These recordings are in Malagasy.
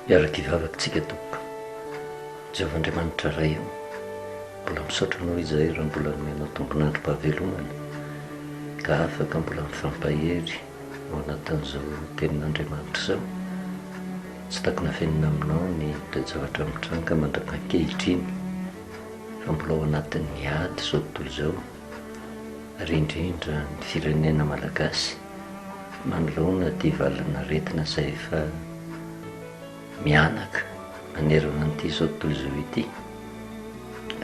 Iaraka ivavakantsika tompoko. Jehovah-Andriamanitra ray eo, mbola misaotranao izahay raha mbola nomenao tombon'androm-pahavelomana ka afaka mbola mifampahery ao anatin'izao tenin'Andriamanitra izao. Tsy takona fenina aminao ny zavatra mitranga mandraka ankehitriny, fa mbola ao anatin'ny ady izao tontolo izao, ary indrindra ny firenena malagasy manoloana ty valana retina izay efa mianaka manerana an'ity izao tontolo izao ity.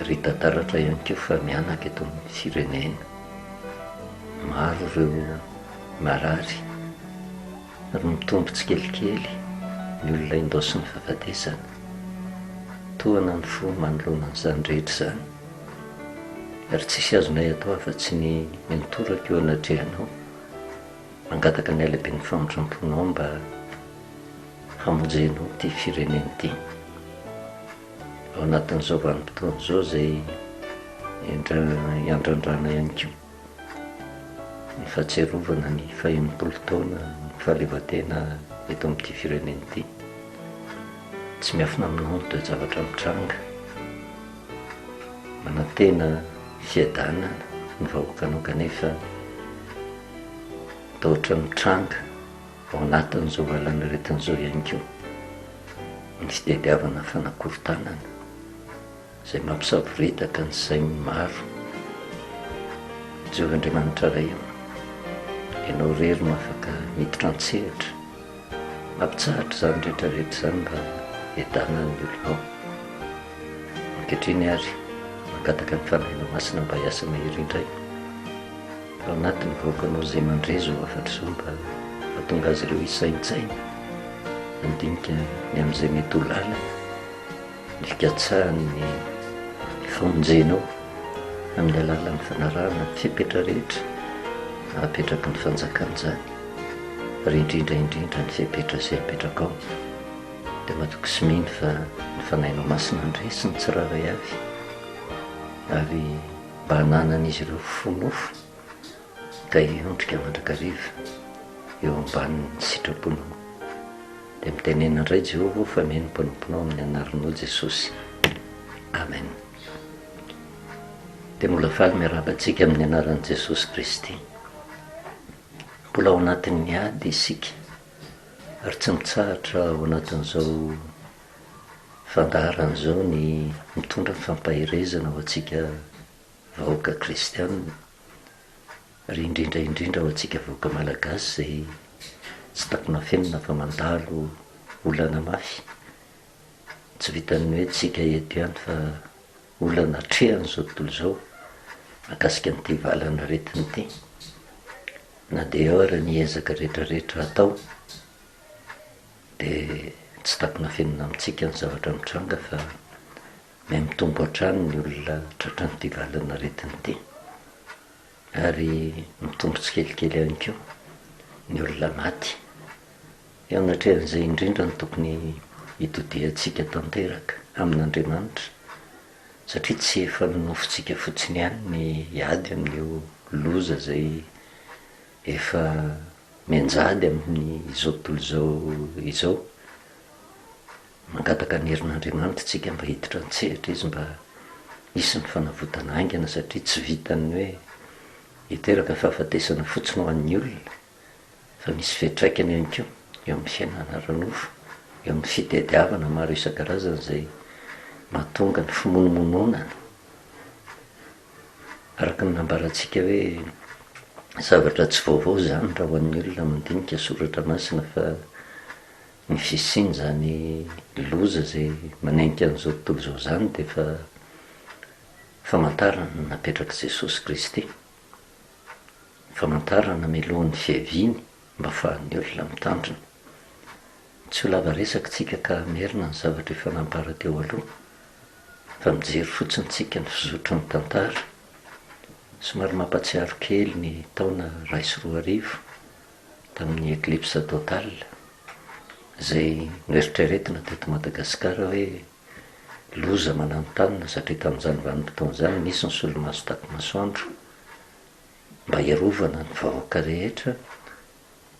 Ry tantaratra ihany koa fa mianaka eto amin'ny firenena. Maro ireo marary ary mitombo tsikelikely ny olona indao sy ny fahafatesana. Toana ny fo manoloana an'izany rehetra izany, ary tsisy azonay atao afa-tsy ny mitoraka eo anatrehanao, mangataka ny alabe ny famondramponao mba hamonjenao ty firenena ity. Ao anatin'izao vanim-potoana izao izay iandrandrana ihany koa ny fahatserovana ny 500 taona ny fahaleovantena eto amin'ity firenena ity. Tsy miafina aminao ny toe zavatra mitranga, manantena fiadanana ny vahoakanao kanefa tahotra mitranga ao anatin'izao valana retin'izao ihany koa ny fitediavana fanakorontanana izay mampisaviretaka ny sainy maro. Jehovah-Andriamanitra ray eo, ianao rery mahafaka miditra an-tsehatra, mampitsahatra izany rehetrarehetra izany mba hiadanana ny olonao. Ankehitriny ary mangataka ny fanahinao masina mba hiasa mahery indray ao anatin'ny vahoakanao izay mandrezo afatra izao, mba hahatonga azy ireo hisaintsaina mandinika ny amin'izay mety ho lalana, ny fikatsahan'ny famonjenao amin'ny alalan'ny fanarahana ny fipetra rehetra hahapetraka ny fanjakana izany, ary indrindraindrindra ny fipetra izay apetraka ao. Dia matoky sy mino fa ny fanahinao masina andresy ny tsiraray avy, ary mba hananan'izy ireo fonofo ka hiondrika mandrakariva eo ambanin'ny sitraponao. Dia mitenena indray Jehovah fa meno mpanomponao amin'ny anaranao Jesosy. Amen. Dia mbola faly miarabantsika amin'ny anaran'i Jesosy Kristy. Mbola ao anatin'ny ady isika, ary tsy mitsahatra ao anatin'izao fandaharana izao ny mitondra ny fampaherezana ho antsika vahoaka kristianina, ary indrindraindrindra ho antsika vahoaka malagasy izay tsy takona fenina fa mandalo olana mafy. Tsy vitan'ny hoe tsika eto ihany fa olana trehany izao tontolo izao mahakasika n'ity valana retiny ity. Na dia ao ary ny ezaka rehetrarehetra atao, dia tsy takona fenina amintsika ny zavatra mitranga fa mahay mitombo hatrany ny olona tratran'ity valana retiny ity, ary mitombo tsikelikely ihany koa ny olona maty. Eo anatrehan'izay indrindra ny tokony hitodiantsika tanteraka amin'Andriamanitra, satria tsy efa nonofontsika fotsiny ihany ny hiady amin'io loza izay efa mianjady amin'izao tontolo izao. Mangataka ny herin'Andriamanitra tsika mba hiditra an-tsehatra izy, mba hisy ny fanavotana aingana, satria tsy vitany hoe hiteraka fahafatesana fotsiny ho an'ny olona, fa misy fiantraikany ihany koa eo amin'ny fiainana ara-nofo, eo amin'ny fitediavana maro isan-karazany izay mahatonga ny fimonomononana. Araka ny nambarantsika hoe zavatra tsy vaovao izany raha ho an'ny olona mandinika soratra masina, fa ny fisiany izany loza izay manenka an'izao tontolo izao izany dia efa famantarana napetraka Jesosy Kristy, famantarana melohan'ny fiaviany mba ahafahan'ny olona mitandrina. Tsy ho lava resaka tsika ka merina ny zavatra efa nampara teo aloha, fa mijery fotsiny tsika ny fizotry ny tantara. Somary mampatsiaro kely ny taona 2012 tamin'ny éclipse totale izay noeritreretina teto Madagasikara hoe loza mananontany, satria tamin'izany vanim-potoana izany nisy ny solomaso taky masoandro mba hiarovana ny vahoaka rehetra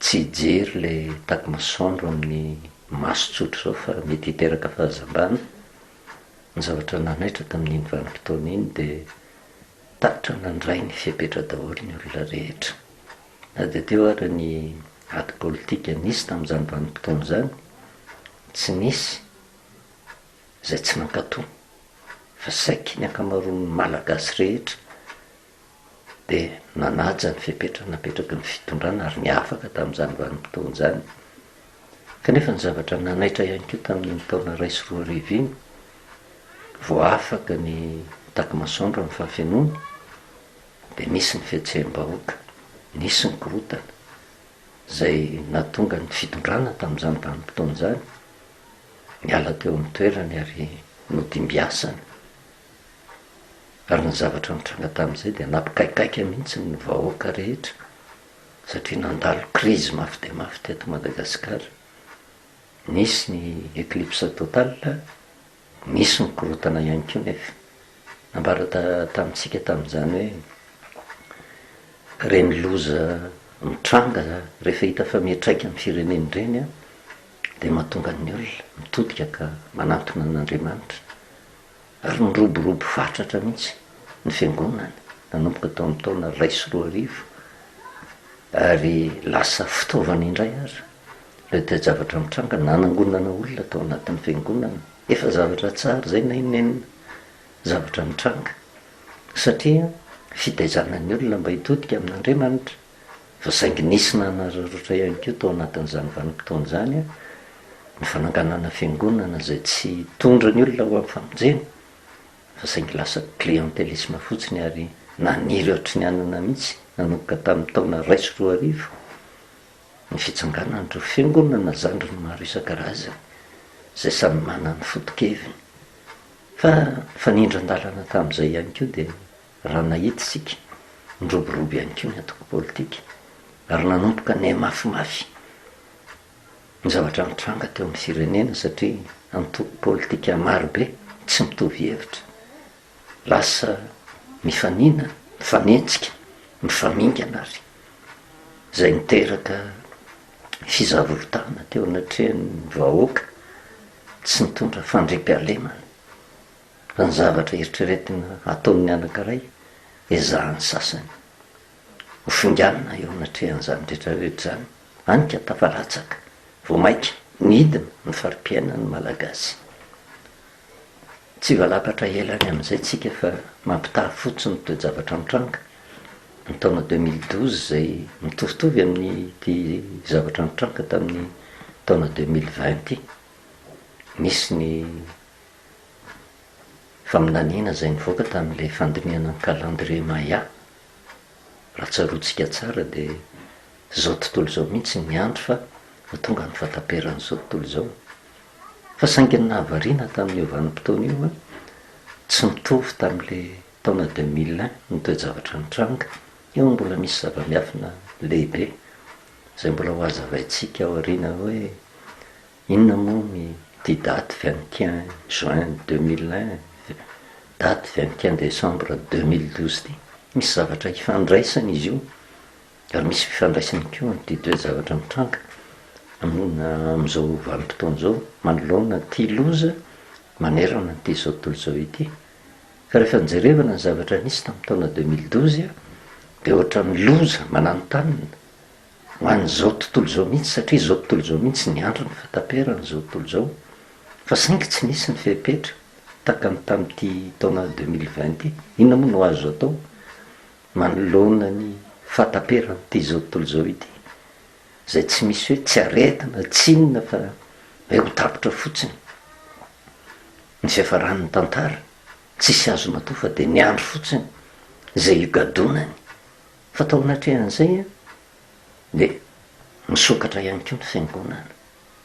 tsy hijery le taky masoandro amin'ny masotsotro zao fa mety hiteraka fahazambana ny zavatra nanaitra tamin'iny vanim-potoana iny dia tatra nandray ny fiapetra daholo ny olona rehetra na dia teo ary ny ady politika nisy tamin'izany vanim-potoana zany tsy nisy zay tsy nankatoa fa saiky ny ankamaroan'ny malagasy rehetra dia nanaja ny fiapetra napetraky ny fitondrana ary ny afaka tamin'izany vanim-potoana zany kanefa ny zavatra nanaitra ihany koa tamin'ny taona 2024 iny vo afaka ny takimasoandro amin'ny fahafenoana dia nisy ny fihetsehem-bahoaka nisy ny korotana zay natonga ny fitondrana tamin'izany vanim-potoana zany miala teo amin'ny toerany ary nodimbiasany ary ny zavatra nitranga tamin'izay dia nampikaikaika mihitsy ny vahoaka rehetra satria nandalo krizy mafy dia mafy teto Madagasikara. Nisy ny éclipse total, nisy ny korotana ihany koa nefa nambara tamintsika tamin'izany hoe reny loza mitranga rehefa hita fa mihatraika amin'ny fireneny ireny a dia mahatonga ny olona mitodika ka manantona an'Andriamanitra ary niroborobo fatratra mihitsy ny fiangonana nanomboka tao amin'ny taona 2024 ary lasa fitaovana indray ary le dia zavatra mitranga nanangonana olona tao anatin'ny fiangonana efa zavatra tsara zay na inenina zavatra mitranga satria fitaizanan'ny olona mba hitodika amin'Andriamanitra fa saingy nisy nanararotra ihany koa tao anatin'izany vanim-potoana zany a ny fananganana fiangonana zay tsy tondra ny olona ho amin'ny famonjena fa saingy lasa clientélisme fotsiny ary naniry ohatry ny anana mihitsy nanomboka tamin'ny taona 2024 ny fitsanganan'ireo fiangonana zandriny maro isan-karazany zay samy manana fotokeviny fa fanindran-dalana tamin'izay ihany koa dia raha nahita isika niroborobo ihany koa ny atoko politika ary nanomboka ny mafimafy ny zavatra mitranga teo amin'ny firenena satria antoko politika marobe tsy mitovy hevitra lasa mifanina mifanenjika mifamingana ary zay niteraka fizavorotana teo anatrehan'ny vahoaka tsy mitondra fandriam-pialemana fa ny zavatra eritreretina ataon'ny anankiray ezahany sasany hofinganina eo anatrehan'izany rehetrarehetra zany anika tafalatsaka vo maika nidina ny fari-piainan'ny malagasy tsy valapatra elany amin'izay tsika fa mampitahy fotsiny toe zavatra mitranga ny taona 2012 zay mitovitovy amin'ny ty zavatra mitranga tamin'ny taona 2020 misy ny faminaniana zay nivoaka tamin'ilay fandiniana ny calendrier maya raha tsaroantsika tsara dia zao tontolo zao mihitsy ny andro fa tonga ny fataperan'izao tontolo zao fa saingy ny nahavariana tamin'io vanim-potoana io a tsy mitovy tamin'ilay taona 2001 ny toe-javatra nitranga eo mbola misy zava-miafina lehibe zay mbola ho azavaintsika ao ariana hoe inona moa ny ty date 21 juin 2001 date 21 décembre 2012 ty misy zavatra hifandraisany izy io ary misy fifandraisany koa ty toe zavatra mitranga amin'izao vanim-potoana zao manoloana ty loza manerana ty zao tontolo zao ity fa rehefa nijerevana ny zavatra nisy tamin'ny taona 2012 a dia ohatra ny loza mananotanina ho an'izao tontolo zao mihitsy satria zao tontolo zao mihitsy ny andro ny fataperana zao tontolo zao fa saingy tsy nisy ny fiapetra takany tamin'ity taona 2020 inona moa no azo atao manoloana ny fataperana ty zao tontolo zao ity zay tsy misy hoe tsy aretina tsinona fa hoe ho tapitra fotsiny ny fiafaran'ny tantara tsisy azo natao fa dia ny andro fotsiny zay igadonany fa tao anatrehan'izay a dia misokatra ihany koa ny fiangonana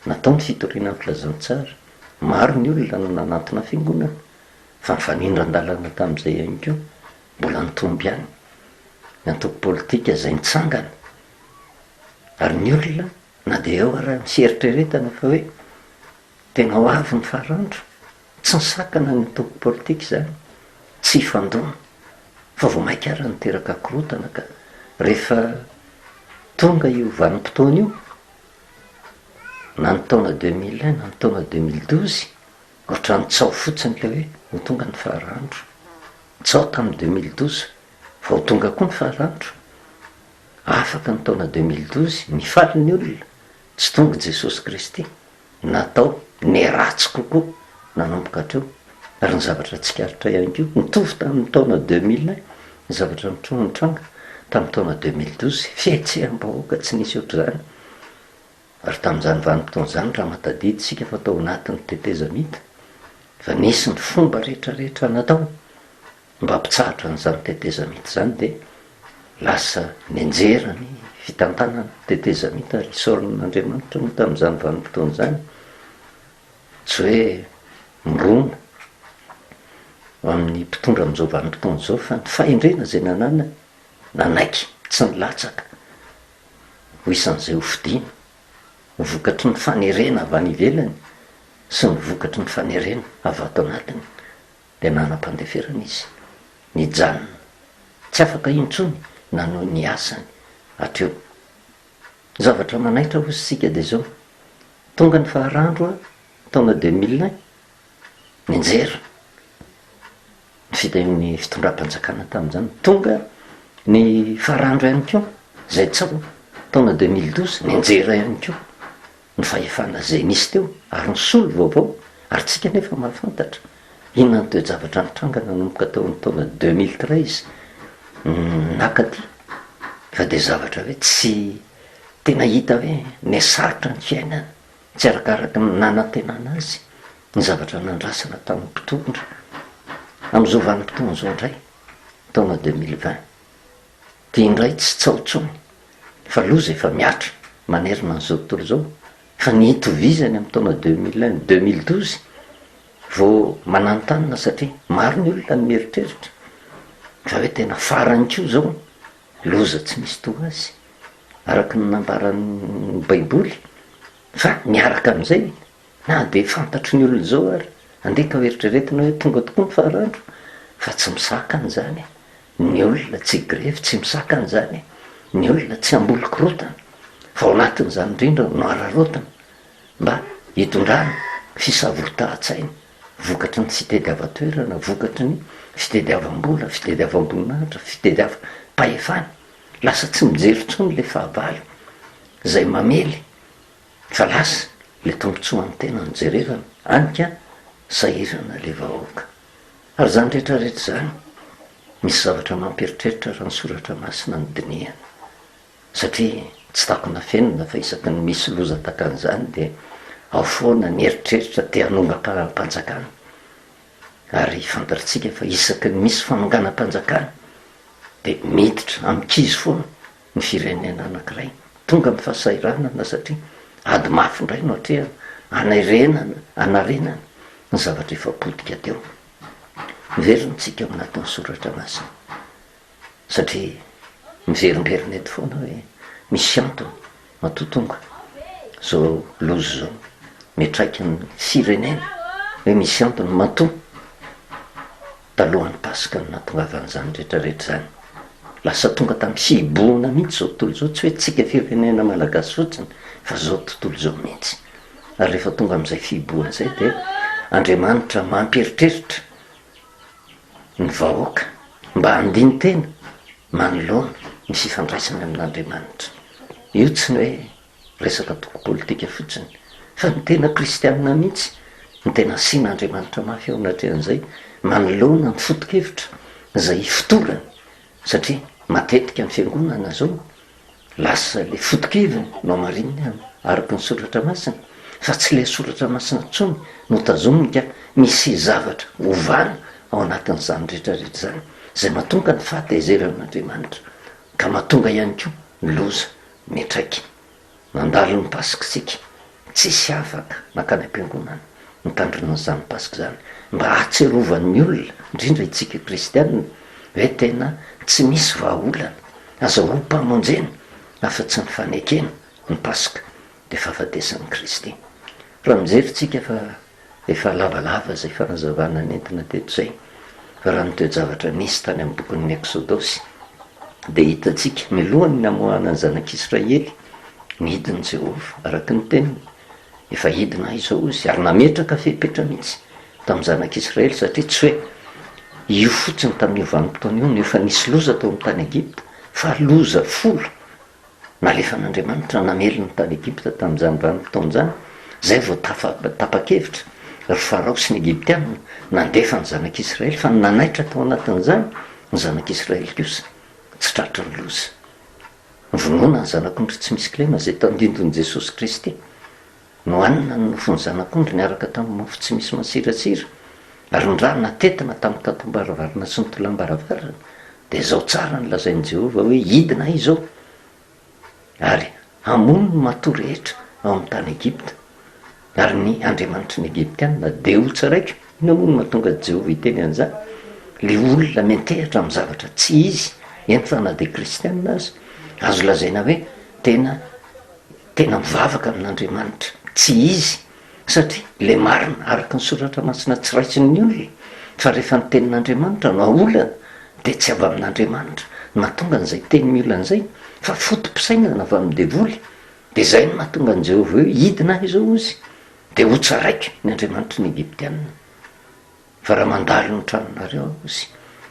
natao ny fitoriana ny filazantsara maro ny olona no nanantona fiangonana fa nifanindran-dalana tamin'izay ihany koa mbola nitomby ihany ny antoko politika zay nitsangana ary ny olona na dia eo araha misy eritreretana fa hoe tena ho avy ny farandro tsy nisakana ny antoko politika zany tsy hifandona fa vo maika ara niteraka korotana ka rehefa tonga io vanim-potoana io na ny taona 2001 na ny taona 2012 ohatra ny tsao fotsiny le hoe ho tonga ny faharanandro tsao tamin'ny 2012 fa ho tonga koa ny faharanandro afaka ny taona 2012 mifaly ny olona tsy tonga Jesosy Kristy natao ny ratsy kokoa nanomboka hatreo ary ny zavatra tsikaritra ihany koa mitovy tamin'ny taona 2001 ny zavatra nitranga tamin'ny taona 2012 fihetseam-bahoaka tsy nisy ohatr'izany ary tamin'izany vanim-potoana izany raha matadidy sika fa tao anatin'ny tetezamita fa nisy ny fomba rehetrarehetra natao mba hampitsahatra n'izany tetezamita izany dia lasa ny anjerany fitantanana tetezamita ary isaoran'Andriamanitra no tamin'izany vanim-potoana izany tsy hoe mirona amin'ny mpitondra amin'izao vanim-potoana izao fa ny fahendrena izay nanaiky tsy nilatsaka ho isan'izay hofidiana vokatry ny fanerena avy any ivelany sy ny vokatry ny fanerena avy ato anatiny dia nanam-pandeferana izy nijanona tsy afaka intsony na noho ny asany hatreo zavatra manaitra ho sika dia zao tonga ny faharandro a taona 2001 ny anjera ny fitain'ny fitondram-panjakana tamin'izany tonga ny faharandro ihany koa zay tsao taona 2012 ny anjera ihany koa ny fahefana zay nisy teo ary ny solo vaovao ary tsika nefa mahafantatra inona ny toe-javatra nitranga nanomboka tao ny taona 2013 nakaty fa dia zavatra hoe tsy tena hita hoe ny sarotra ny fiainana tsy arakaraka ny nanantenana azy ny zavatra nandrasana tamin'ny mpitondra amin'izao vanim-potoana izao indray taona 2020 dia indray tsy tsaotsony fa loza efa miatra manerina n'izao tontolo izao fa ny hitovizany amin'ny taona 2001 2012 vao mananontanina satria maro ny olona ny mieritreritra fa hoe tena farany koa zao loza tsy misy to azy araka ny nambaran'ny baiboly fa miaraka amin'izay na dia fantatry ny olona zao ary andeka hoeritrretina hoe tonga tokoa ny faharandro fa tsy misaka an'izany ny olona tsy grevy tsy misaka an'izany ny olona tsy ambolo-korotana fa ao anatin'izany indrindra no ararotana mba hitondrana fisavorotahan-tsaina vokatry ny fitediava-toerana vokatry ny fitediavam-bola fitediavam-boninahitra fitediava-pahefana lasa tsy mijery tsony le fahavalo zay mamely fa lasa le tombontsoa amin'ny tena nijerevana anika sahirana le vahoaka ary zany rehetrarehetra zany misy zavatra mamperitreritra raha ny soratra masina ny dinihana satria tsy takona fenina fa isaky ny misy loza takan'izany dia ao foana ny eritreritra te hanonga-mpanjakana ary fantaritsika fa isaky ny misy fanonganam-panjakana dia miditra amikizy foana ny firenena anankiray tonga amin'ny fahasairanana satria ady mafy indray no atrehana anarenana ny zavatra efa potika teo miveryntsika ao anatin'ny soratra masina satria miverimberina eto foana hoe misy antony matotonga zao lozy zao mitraiky ny firenena hoe misy antony mato talohan'ny pasika no natongavan'izany rehetrarehetra zany lasa tonga tamin'ny fibohana mihitsy zao tontolo zao tsy hoe tsika firenena malagasy fotsiny fa zao tontolo zao mihitsy ary rehefa tonga amin'izay fibohana izay dia Andriamanitra mamperitreritra ny vahoaka mba handiny tena manoloana ny fifandraisana amin'Andriamanitra io tsy ny hoe resaka toko politika fotsiny fa ny tena kristianina mihitsy ny tena asian'Andriamanitra mafy ao anatrehan'izay manoloana ny foto-kevitra zay fotorany satria matetika ny fiangonana zao lasa le foto-keviny no marinina araka ny soratra masina fa tsy le soratra masina tsony no tazonika misy zavatra ovana ao anatin'izany rehetrarehetra zany zay mahatonga ny fahatezeranaandriamanitra ka mahatonga ihany koa ny loza mitraiky mandalo ny pasikitsika tsisy afaka nakany am-piangonana mitandrina n'izany pasika zany mba ahatserovan'ny olona indrindra itsika kristianina hoe tena tsy misy vahaolana azahoam-pamonjena afa-tsy ny fanekena ny pasika dia fahafatesan'ny Kristy raha mijeryntsika fa efa lavalava zay fanazavana nentina teto zay fa raha nitoejavatra nisy tany amin'ny bokin'ny Eksodosy dia hitantsika milohany namoahana ny zanak'Israely ny hidin'i Jehova araka ny teniny efa hidina izao izy ary nametraka fepetra mihitsy tamin'ny zanak'Israely satria tsy hoe io fotsiny tamin'io vanim-potoana io nefa nisy loza tao amin'ny tany Egipta fa loza folo nalefan'Andriamanitra namelony tany Egipta tamin'izany vanim-potoana zany zay vao tapa-kevitra ry Farao sy ny Egiptianina nandefa ny zanak'Israely fa nanaitra tao anatin'izany ny zanak'Israely kosa tsy tratra ny loza. Vonoana ny zanak'ondry tsy misy kilema zay tandindon'i Jesosy Kristy no anina ny nofon'ny zanak'ondry niaraka tamin'ny mofo tsy misy masiratsira ary ny raha natetina tamin'ny tatom-baravarana sy ny tolam-baravarana dia zao tsara ny lazain'i Jehova hoe hidina izao ary hamono ny matoa rehetra ao amin'ny tany Egipta ary ny Andriamanitry ny Egiptianina dia ho tsaraiko. Ino moa no mahatonga Jehova hiteny an'izany? Le olona mentehatra amin'ny zavatra tsy izy eny fa na dia kristianina azy azo lazaina hoe tena mivavaka amin'Andriamanitra tsy izy satria le marina araka ny soratra masina tsy raitsin'ny olona fa rehefa ny tenin'Andriamanitra no aolana dia tsy avy amin'Andriamanitra mahatonga an'izay teny miolana izay fa fotom-pisainana avy amin'ny devoly. Dia izay no mahatonga an' Jehova hoe hidina izao izy dia ho tsaraiko ny Andriamanitra ny Egiptianina. Fa raha mandalo ny tranonareo izy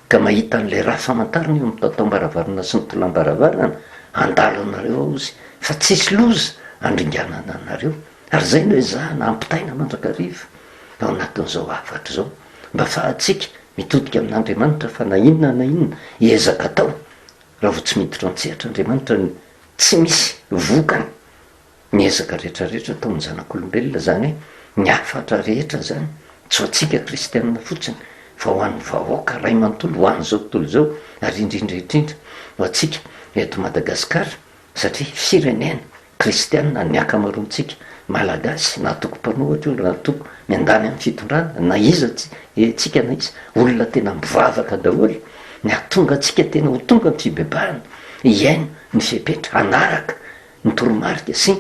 ka mahita an'ilay raha famantarana eo amin'ny tatom-baravarana sy ny tolam-baravarana andalo anareo ao izy fa tsisy loza andringanana anareo ary zay no hoe zahana ampitaina mandrakariva ao anatin'izao afatra izao mba fahatsika mitodika amin'Andriamanitra fa na inona na inona hiezaka atao raha vo tsy miditra antsehatra Andriamanitra tsy misy vokany miezaka rehetrarehetra tao ny zanak'olombelona zany hoe ny afatra rehetra zany tsy ho antsika kristianina fotsiny fa ho an'ny vahoaka ray manontolo ho an'izao tontolo izao ary indrindra ho antsika eto Madagasikara satria firenena kristianina ny akamaroantsika malagasy na toko mpanohatra io na toko miandany amin'ny fitondrana na iza tsika na iza olona tena mivavaka daholo ny atonga antsika tena ho tonga ny fibebahana iaino ny fepetra anaraka ny toromarika sy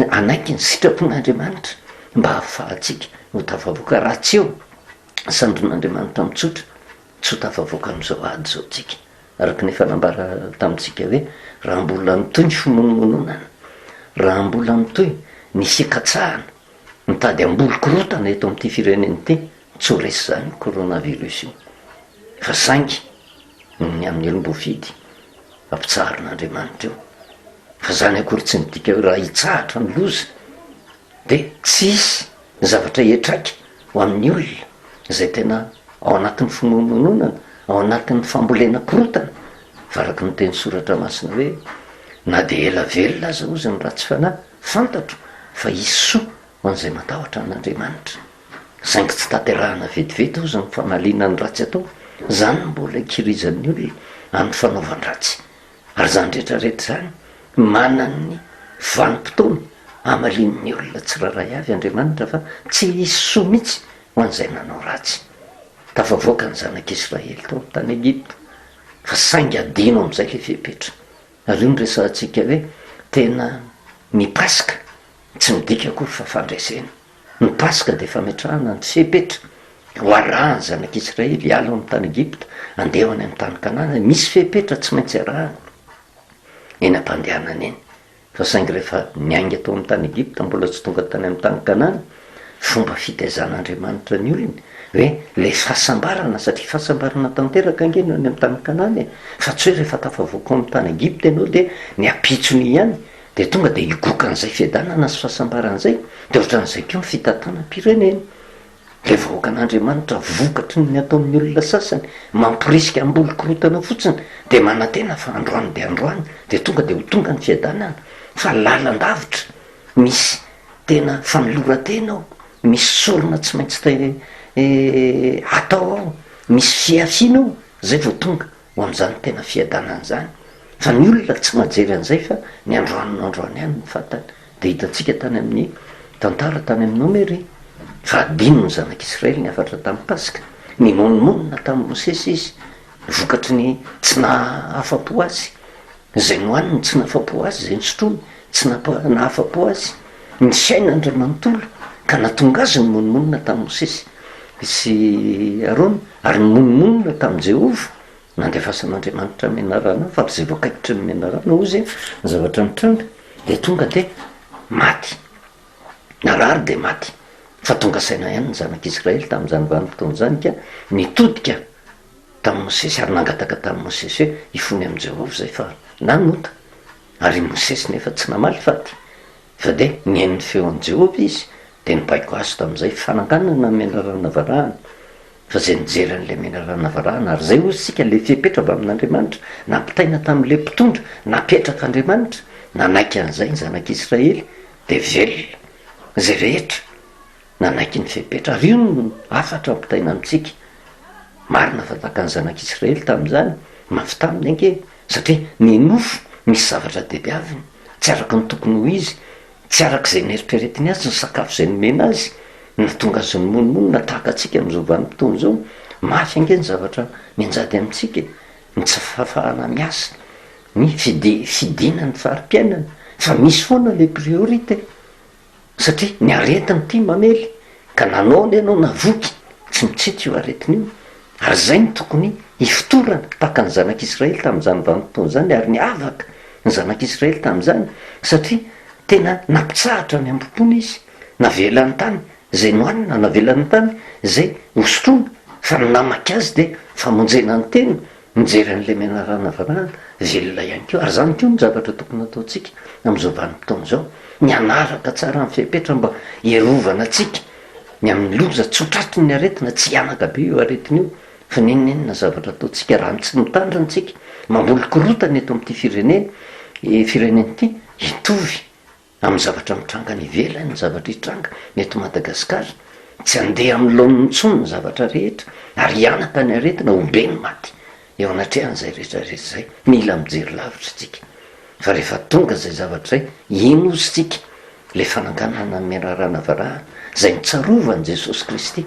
anaiky ny sitrapon'Andriamanitra mba hahafahantsika ho tafavoaka raha tsy eo sandron'Andriamanitra mitsotra tsy ho tafavoaka amin'izao ady zao tsika araka nefa nambara tamintsika hoe raha mbola mitoy ny fimonomononana raha mbola mitoy ny fikatsahana mitady ambolo-korotana eto amin'ity fireneny ity tsy ho resy zany coronavirus io fa saingy ny amin'ny elom-bofidy ampitsaharin'Andriamanitra eo fa zany akory tsy midika hoe raha hitsahatra ny loza dia tsisy zavatra hiatraiky ho amin'ny olona izay tena ao anatin'ny fimonomononana ao anatin'ny fambolena korotana fa araka ny teny soratra masina hoe na dia ela velona aza ozy ny raha tsy fanahy fantatro fa hisy soa ho an'izay matahotra an'Andriamanitra saingy tsy tanterahana vetivety ozy ny fanaliana ny ratsy atao zany mbola ikirizan'ny olona amin'ny fanaovan-dratsy ary zany rehetrarehetra zany manany vanim-potoana amalin'ny olona tsiraray avy Andriamanitra fa tsy hisy soa mihitsy ho an'izay nanao ratsy. Tafavoaka ny zanak'Israely tao amin'ny tany Egipta fa saingy adino amin'izay le fepetra ary io ny resantsika hoe tena ny Pasika tsy midika akory fa fandraisena. Ny Pasika dia fametrahana ny fepetra ho arahany zanak'Israely hiala amin'ny tany Egipta andeha any amin'ny tany Kanana misy fepetra tsy maintsy arahany eny am-pandehanana eny fa saingy rehefa niainga tao amin'ny tany Egipta mbola tsy tonga tany amin'ny tany Kanana fomba fitaizan'Andriamanitra ny olony hoe le fahasambarana satria fahasambarana tanteraka angeno any amin'ny tany Kanana fa tsy hoe rehefa tafavoaka amin'ny tany Egipta ianao dia ny apitsony ihany dia tonga dia higoka an'izay fiadanana sy fahasambaran'izay dia ohatran'izay koa ny fitantanam-pirenena le vahoaka an'Andriamanitra vokatry ny ataon'ny olona sasany mampirisika ambolo-korotana fotsiny dia manantena fa androany dia tonga dia ho tonga ny fiadanana fa lalan-davitra misy tena fanolora-tena ao misy sorona tsy maintsy atao ao misy fiafiana ao zay vao tonga ho amin'izany tena fiadanana zany fa ny olona tsy majery an'izay fa ny androany ihany ny fatany dia hitantsika tany amin'ny tantara tany amin'ny Nomery fa adino ny zanak'Israely ny afatra tamin'ny Pasika ny monomonina tamin'ny Mosesy izy vokatry ny tsy nahafapo azy zay nohaniny tsy nahafapo azy zay nysotrony tsy nahafapo azy ny fiainany manontolo ka natonga azy ny monomonina tamin'ny Mosesy sy Arona ary ny monomonina tamin'ny Jehova nandefasan'Andriamanitra menarana fa ry zay voakaikitry ny menarana ozy ny zavatra mitranga dia tonga dia maty narary de maty fa tonga saina ihany ny zanak'israely tamin'izany vanim-potoana zany ka nitodika tamin'ny mosesy ary nangataka tamin'ny mosesy hoe ifony amin'i jehovah zay fa nanota ary mosesy nefa tsy namaly faty fa de nihain'ny feo an' jehovah izy de nibaiko azo tamin'izay fananganana menarana varahana fa zay nijery an'le menarana varahana ary zay ozy sika le fipetra avy amin'andriamanitra nampitaina tamin'le mpitondra napetraka andriamanitra nanaiky an'izay ny zanak'israely de velona zay rehetra nanaiky ny fipetra ary io no afatra mpitaina amitsika marina fa taka ny zanak'israely tamin'izany mafitaminy anke satria ny nofo misy zavatra debiaviny tsy araka ny tokony ho izy tsy arak'izay neritreretiny azy ny sakafo zay nomena azy natonga azy ny monomonina tahaka atsika am'izao vanim-potoana zao mafy ange ny zavatra mianjady amitsika ny tsy fahafahana miasa ny fidina ny fari-piainana fa misy foana le priorité satria ny aretiny ty mamely ka nanao le anao navoky tsy mitsity io aretiny io ary zay ny tokony hifotorana taka ny zanak'israely tamin'izany vanim-potoana zany ary ny avaka ny zanak'israely tamin'izany satria tena nampitsahatra ny am-popony izy navelan'ny tany zay nohanina navelan'ny tany zay hosotrona fa namaky azy de famonjena ny tena mijery an'le menarana varahana velona ihany keo ary zany keo ny zavatra tokony ataotsika am'izao vanim-potoana zao ny anaraka tsara ny fipetra mba hierovana atsika ny amin'ny loza tsotratriny ny aretina tsy hianaka be io aretiny io fa ninonenina zavatra ataotsika raha tsy mitandrantsika mamboly korotany eto am'ity fireneny ity hitovy amin'ny zavatra mitrangany ivelany ny zavatra hitranga neto madagasikara tsy andeha amin'ny laon'ny ntsony ny zavatra rehetra ary hianaka ny aretina hombe ny maty eo anatrehan'izay rehetrarehetra zay mila mijery lavitra tsika fa rehefa tonga zay zavatra zay ino ozy tsika le fananganana merarana varahana zay mitsarovany jesosy kristy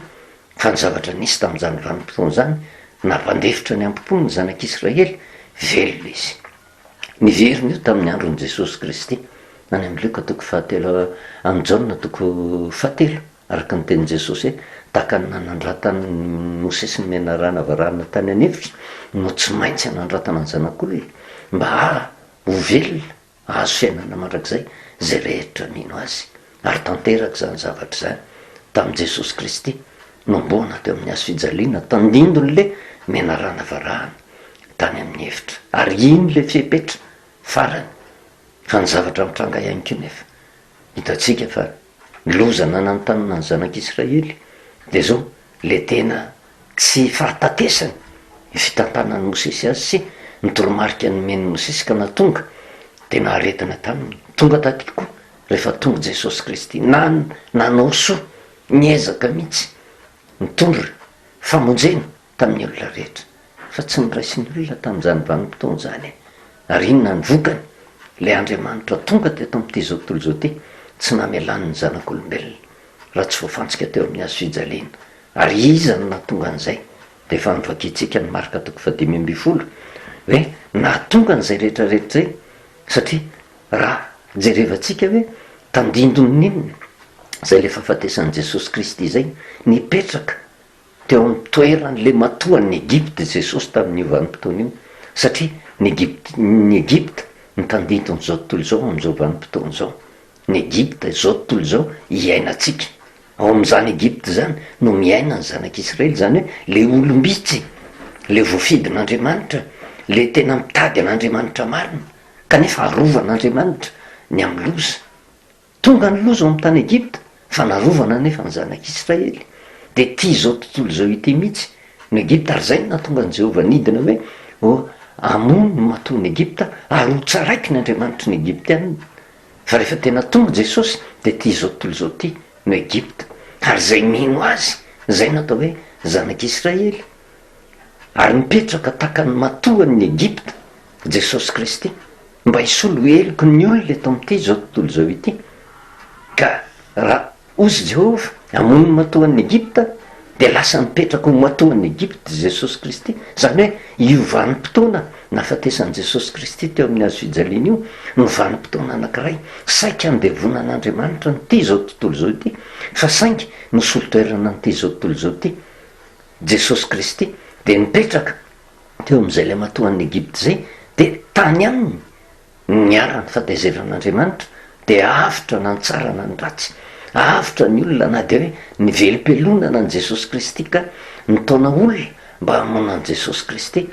fa ny zavatra nisy tamin'izany vanim-potoana zany nampandefitra ny ampopony ny zanak'israely velona izy niveriny io tamin'ny andron'i jesosy kristy any amin'ny luka toko fahatelo amin'ny jaona toko fahatelo araka ny tenin' jesosy hoe taka ny nanandratany mosesy ny menarana varahana tany anefitra no tsy maintsy anandratana ny zanak'olona mba ho velona azo fiainana mandrak'izay zay rehetra nino azy ary tanteraka zany zavatra zany tamin'i jesosy kristy nombona teo amin'ny azo fijaliana tandindon'le menarana varahana tany amin'ny efitra ary ino le fipetra farany fa ny zavatra mitranga ihany keo nefa hitatsika fa loza nanantanina ny zanak'israely de zao le tena tsy fahatatesany fitantanany mosesy azy sy nitoromarika ny men'ny mosesy ka natonga tena aretina taminy tonga taty koa rehefa tonga jesosy kristy nanao soa niezaka mihitsy nitondra famonjena tamin'ny olona rehetra fa tsy niraisiny olona tamin'izany vanim-potoana zany ary inona ny vokany le andriamanitra tonga teto am'ity zao tontolo zao ty tsy namelany ny zanak'olombelona raha tsy voafantsika teo amin'ny azo fijaliana ary iza no natonga an'izay de efa nivakitsika ny marika toko 5:10 hoe natonga n'izay rehetrarehetra zay satria raha jerevantsika hoe tandindony ninona zay le fahafatesan'i jesosy kristy zay nipetraka teo amin'ny toeran'le matohan'ny Egypte jesosy tamin'io vanim-potoana io satria ny Egypte ny tandindony zao tontolo zao am'izao vanim-potoana zao ny Egypte zao tontolo zao hiainatsika ao am'izany Egypte zany no miaina ny zanak'israely zany hoe le olombitsy le voafidin'andriamanitra le tena mitady an'andriamanitra marina kanefa arovan'andriamanitra ny amin'ny loza tonga ny loza ao amin'ny tany Egypte fa narovana nefa ny zanak'israely de ty zao tontolo zao ity mihitsy ny Egypte ary zay natonga ny Jehovah nidina hoe amono ny matoa ny Egypte ary ho tsaraiky ny andriamanitra ny Egyptianina fa rehefa tena tonga jesosy de ty zao tontolo zao ty no Egypte ary zay mino azy zay natao hoe zanak'israely ary mipetraka taka ny matohan'ny Egypte jesosy kristy mba hisolo eloko ny olona eto am'ity zao tontolo zao ity ka raha ozy Jehovah amono ny matohan'ny Egypte de lasa mipetraka ho matohan'ny Egypte jesosy kristy zany hoe io vanim-potoana nahafatesan'i jesosy kristy teo amin'ny azo fijaliana io no vanim-potoana anankiray saika andevonan'andriamanitra nyty zao tontolo zao ity fa saingy nosolo-toerana nyty zao tontolo zao ty jesosy kristy de nipetraka teo am'izay le matohan'ny Egypte zay de tany aminy niara ny fataizern'andriamanitra de avitra na ny tsara na ny ratsy avitra ny olona na de hoe ny velom-pelonana an' jesosy kristy ka nytaona olona mba hamonan' jesosy kristy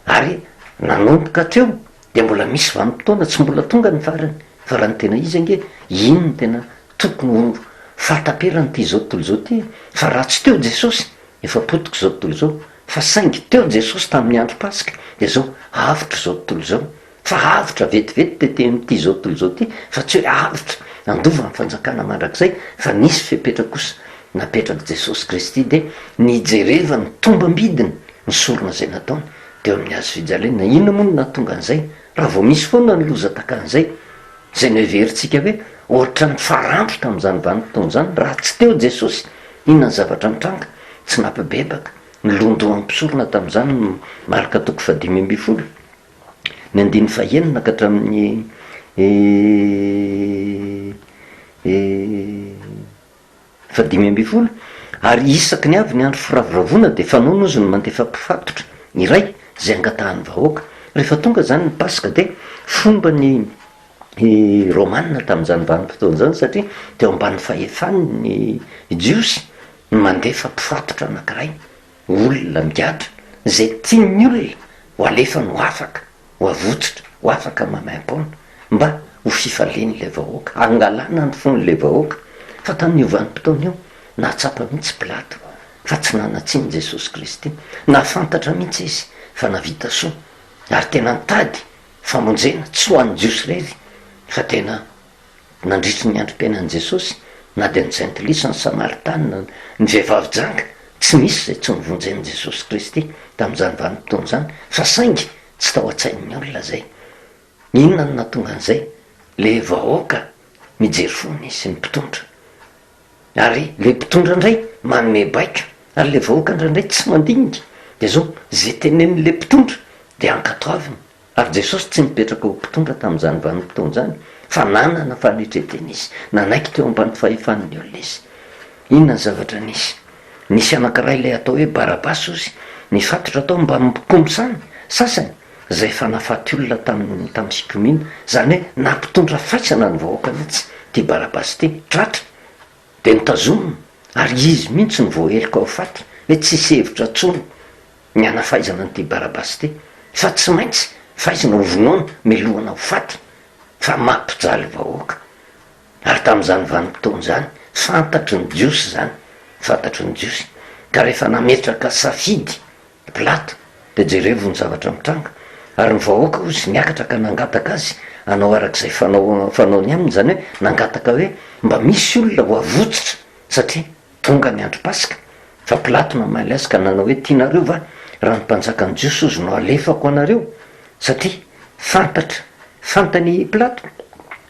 ary nanomboka hatreo de mbola misy vanim-potoana tsy mbola tonga ny farany fa raha ny tena izy ange ino ny tena tokony fahataperany ty zao tontolo zao ty fa raha tsy teo jesosy efa potiko zao tontolo zao fa saingy teo jesosy tamin'ny andro pasika de zao avitra zao tontolo zao fa avitra vetivety tete am'ty zao tontolo zao ty fa tsy hoe avitra andova ny fanjakana mandrak'izay fa nisy fepetra kosa napetraky jesosy kristy de nijereva ny tombam-bidiny ny sorona zay nataony teo amin'ny azo fijalena ino moa no natonga an'izay raha vao misy foana ny loza takan'izay zay no everitsika hoe ohatra ny farandro tamin'izany vanim-potoana zany raha tsy teo jesosy inona ny zavatra mitranga tsy nampibebaka ny londoan'ny mpisorona tamin'izany marika toko 5 ny andiny fahenina ka hatramin'ny 5 ary isaky ny avy ny andro firavoravoana de fanao nozy ny mandefa mpifatotra iray zay angatahan'ny vahoaka rehefa tonga zany ny pasika de fomba ny romanina tamin'izany vanim-potoana zany satria teo ambany fahefany ny jiosy ny mandefa mpifatotra anankiray olona migadra zay tiany olona ho alefany ho afaka ho avotsitra ho afaka mamaim-pona mba ho fifalian'le vahoaka angalana ny fon'le vahoaka fa tamin'io vanim-potoana io nahatsapa mihitsy Pilato fa tsy nanatsiny jesosy kristy nafantatra mihitsy izy fa navita soa ary tena nitady famonjena tsy ho an'ny jiosy rery fa tena nandritry ny androm-piainan'i jesosy na de ny sainte lisa ny samaritana ny vehivavy janga tsy misy zay tsy nivonjen'i jesosy kristy tamin'izany vanim-potoana zany fa saingy tsy tao an-tsain'ny olona zay inona no natonga an'izay le vahoaka mijery fony sy ny mpitondra ary le mpitondra indray manome baika ary le vahoaka indraindray tsy mandinika de zao zay tenen'le mpitondra de ankatoaviny ary jesosy tsy mipetraka ho mpitondra tamin'izany vanim-potoana zany fa nanana fanetreteny izy nanaiky teo ambany fahefan'ny olona izy inona ny zavatra nisy anankiray lay atao hoe barabasy ozy nifatotra atao mba mikombosany sasany zay fa nafaty olona tamin'ny sikomina zany hoe nampitondra faisana ny vahoaka mihitsy ty barabasy ty tratra de nitazomina ary izy mihitsy ny voahelika ao faty hoe tsisy hevitra tsony ny anafaizana nyty barabasy ty fa tsy maintsy faizana hovonoana melohana ho faty fa mampijaly vahoaka ary tamin'izany vanim-potoana zany fantatry ny jiosy zany fantatry ny jiosy ka rehefa nametraka safidy Pilato de jerevo ny zavatra mitranga ary ny vahoaka ozy niakatra ka nangataka azy anao arak'izay fanaony aminy zany hoe nangataka hoe mba misy olona ho avotsitra satria tonga ny andro pasika fa Pilato namaly azy ka nanao hoe tianareo va raha ny mpanjaka ny jiosy ozy no alefako anareo satria fantany Pilato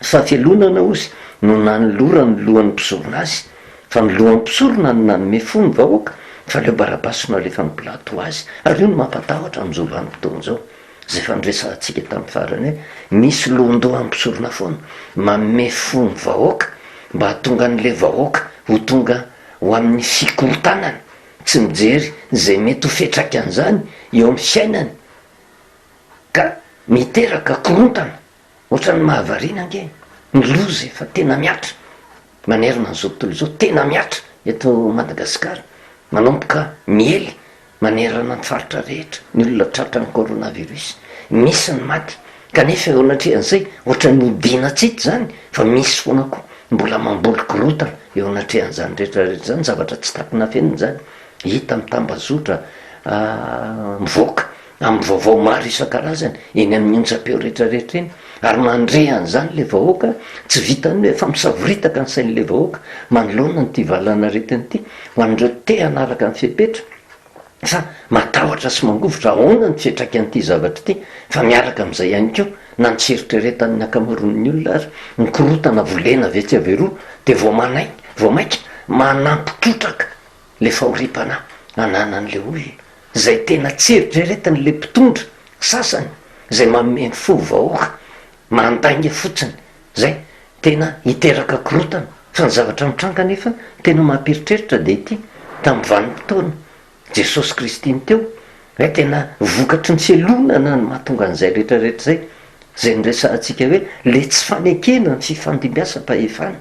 fa fialonana ozy no nanolora ny lohan'ny mpisorona azy fa ny lohan'ny mpisorona no nanome fo ny vahoaka fa leo barabasy no alefa ny Pilato azy ary io no mampatahotra am'izao vanim-potoana zao zay fandresantsika tamin'ny farany hoe misy lohandohan'ny mpisorona foana manome fo ny vahoaka mba hatonga n'le vahoaka ho tonga ho amin'ny fikorotanany tsy mijery zay mety ho fetraka an'izany eo amin'ny fiainany ka miteraka korontana ohatrany mahavariana nge ny loza efa tena miatra manerina n'izao tontolo zao tena miatra eto Madagasikara manomboka miely manerana ny faritra rehetra ny olona tratra ny coronavirus misy ny maty kanefa eo anatrehan'izay ohatrany hodinatsity zany fa misy foana koa mbola mamboly korotana eo anatrehan'izany rehetrarehetra zany zavatra tsy takina feniny zany hita mitambazotra mivoaka amin'ny vaovao maro isan-karazany eny amin'ny onjam-peo rehetrarehetra eny ary mandrehan'izany le vahoaka tsy vitany hoe fa misavoritaka ny sain'le vahoaka manoloana nyty valana retiny ity ho an'ireo te hanaraka ny fepetra fa matahotra sy mangovotra ahoana ny fetraka an'ity zavatra ity fa miaraka amin'izay ihany keo na nitseritrretany akamoron'ny olona ary nykorotana volena vetsy averoa de vao maika manampitrotraka le fahoripana ananan'le olona zay tena tseritrretany le mpitondra sasany zay manome fo vahoaka mandainga fotsiny zay tena hiteraka korotana fa ny zavatra mitranga nefa tena mampiritreritra de ity tamin'ny vanim-potoana jesosy kristy ny teo hoe tena vokatry ny fialonana ny mahatonga an'izay rehetrarehetra zay zay nyresantsika hoe le tsy fanekena ny fifandimbiasa-pahefana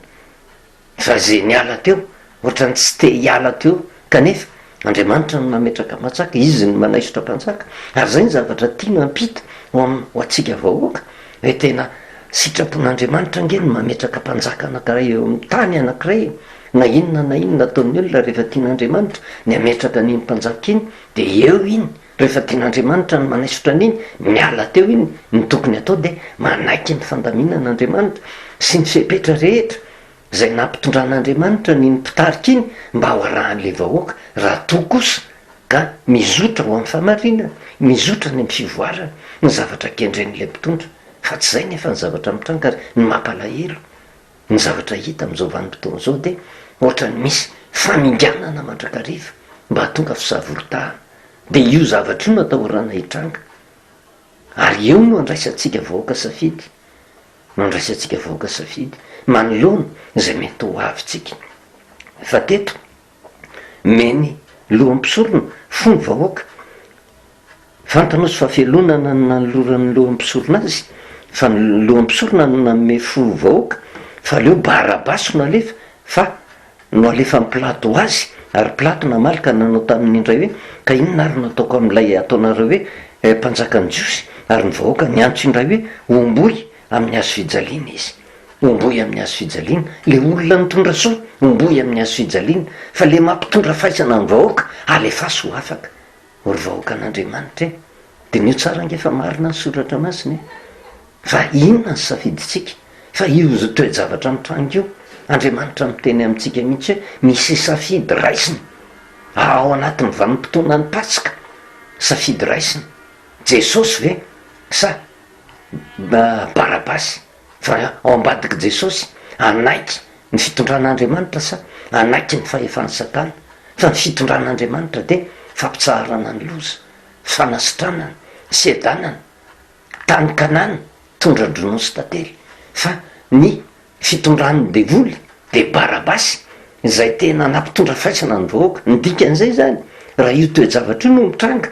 fa zay niala teo ohatrany tsy te hiala teo kanefa andriamanitra no mametraka mantsaka izy ny manaisotra mpanjaka ary zay ny zavatra tiano ampita ho atsika vahoaka hoe tena sitrapon'andriamanitra nge ny mametraka mpanjaka anankiray eo amin'ny tany anankiray na inona ataon'ny olona rehefa tian'andriamanitra ny ametraka n'iny mpanjaka iny de eo iny rehefa tian'andriamanitra ny manaisotra an'iny miala teo iny ny tokony atao de manaiky ny fandaminan'andriamanitra sy ny fepetra rehetra zay nampitondran'andriamanitra ny mpitarika iny mba ho arahan'le vahoaka raha to kosa ka mizotra ho amin'ny famarina mizotra ny amin'ny fivoarana ny zavatra kendren'le mpitondra fa tsy zay nefa ny zavatra mitranga ary ny mampalahelo ny zavatra hita am'izao vanim-potoana zao de ohatrany misy faminganana mandrakariva mba hatonga fisavoritahana de io zavatra io no atahorana hitranga ary eo no andraisantsika vahoaka safidy no andraisantsika vahoaka safidy manoloana zay mety ho avytsika fa teto meny loham-pisorona fony vahoaka fantanao sy fahafialonana nanoloran'ny loham-pisorona azy fa ny loham-pisorona no nanome fo vahoaka fa leo barabaso no alefa fa no alefa amin'ny plato azy ary plato namalika nanao tamin'ny indray hoe ka inona ary nataoko amin'ilay ataonareo hoe mpanjakany jiosy ary ny vahoaka ny antso indray hoe omboy amin'ny hazo fijaliana izy omboy amin'ny hazo fijaliana le olona mitondra soa omboy amin'ny hazo fijaliana fa le mampitondra faisana ny vahoaka alefaso ho afaka ory vahoaka an'andriamanitra e de nio tsara ngefa marina ny soratra masiny fa inona ny safiditsika fa io toe-javatra mitranga io andriamanitra miteny amintsika mihitsy hoe misy safidy raisiny ao anatin'ny vanim-potoana ny pasika safidy raisiny jesosy ve sa barabasy fa ao ambadiky jesosy anaiky ny fitondran'andriamanitra sa anaiky ny fahefany satana fa ny fitondran'andriamanitra de fampitsaharana ny loza fanasitranana sedanana tany kanana tondra-drono sy tantely fa ny fitondran'ny devoly de barabasy zay tena nampitondra faisana ny vahoaka ny dikan'izay zany raha io toe-javatra io no mitranga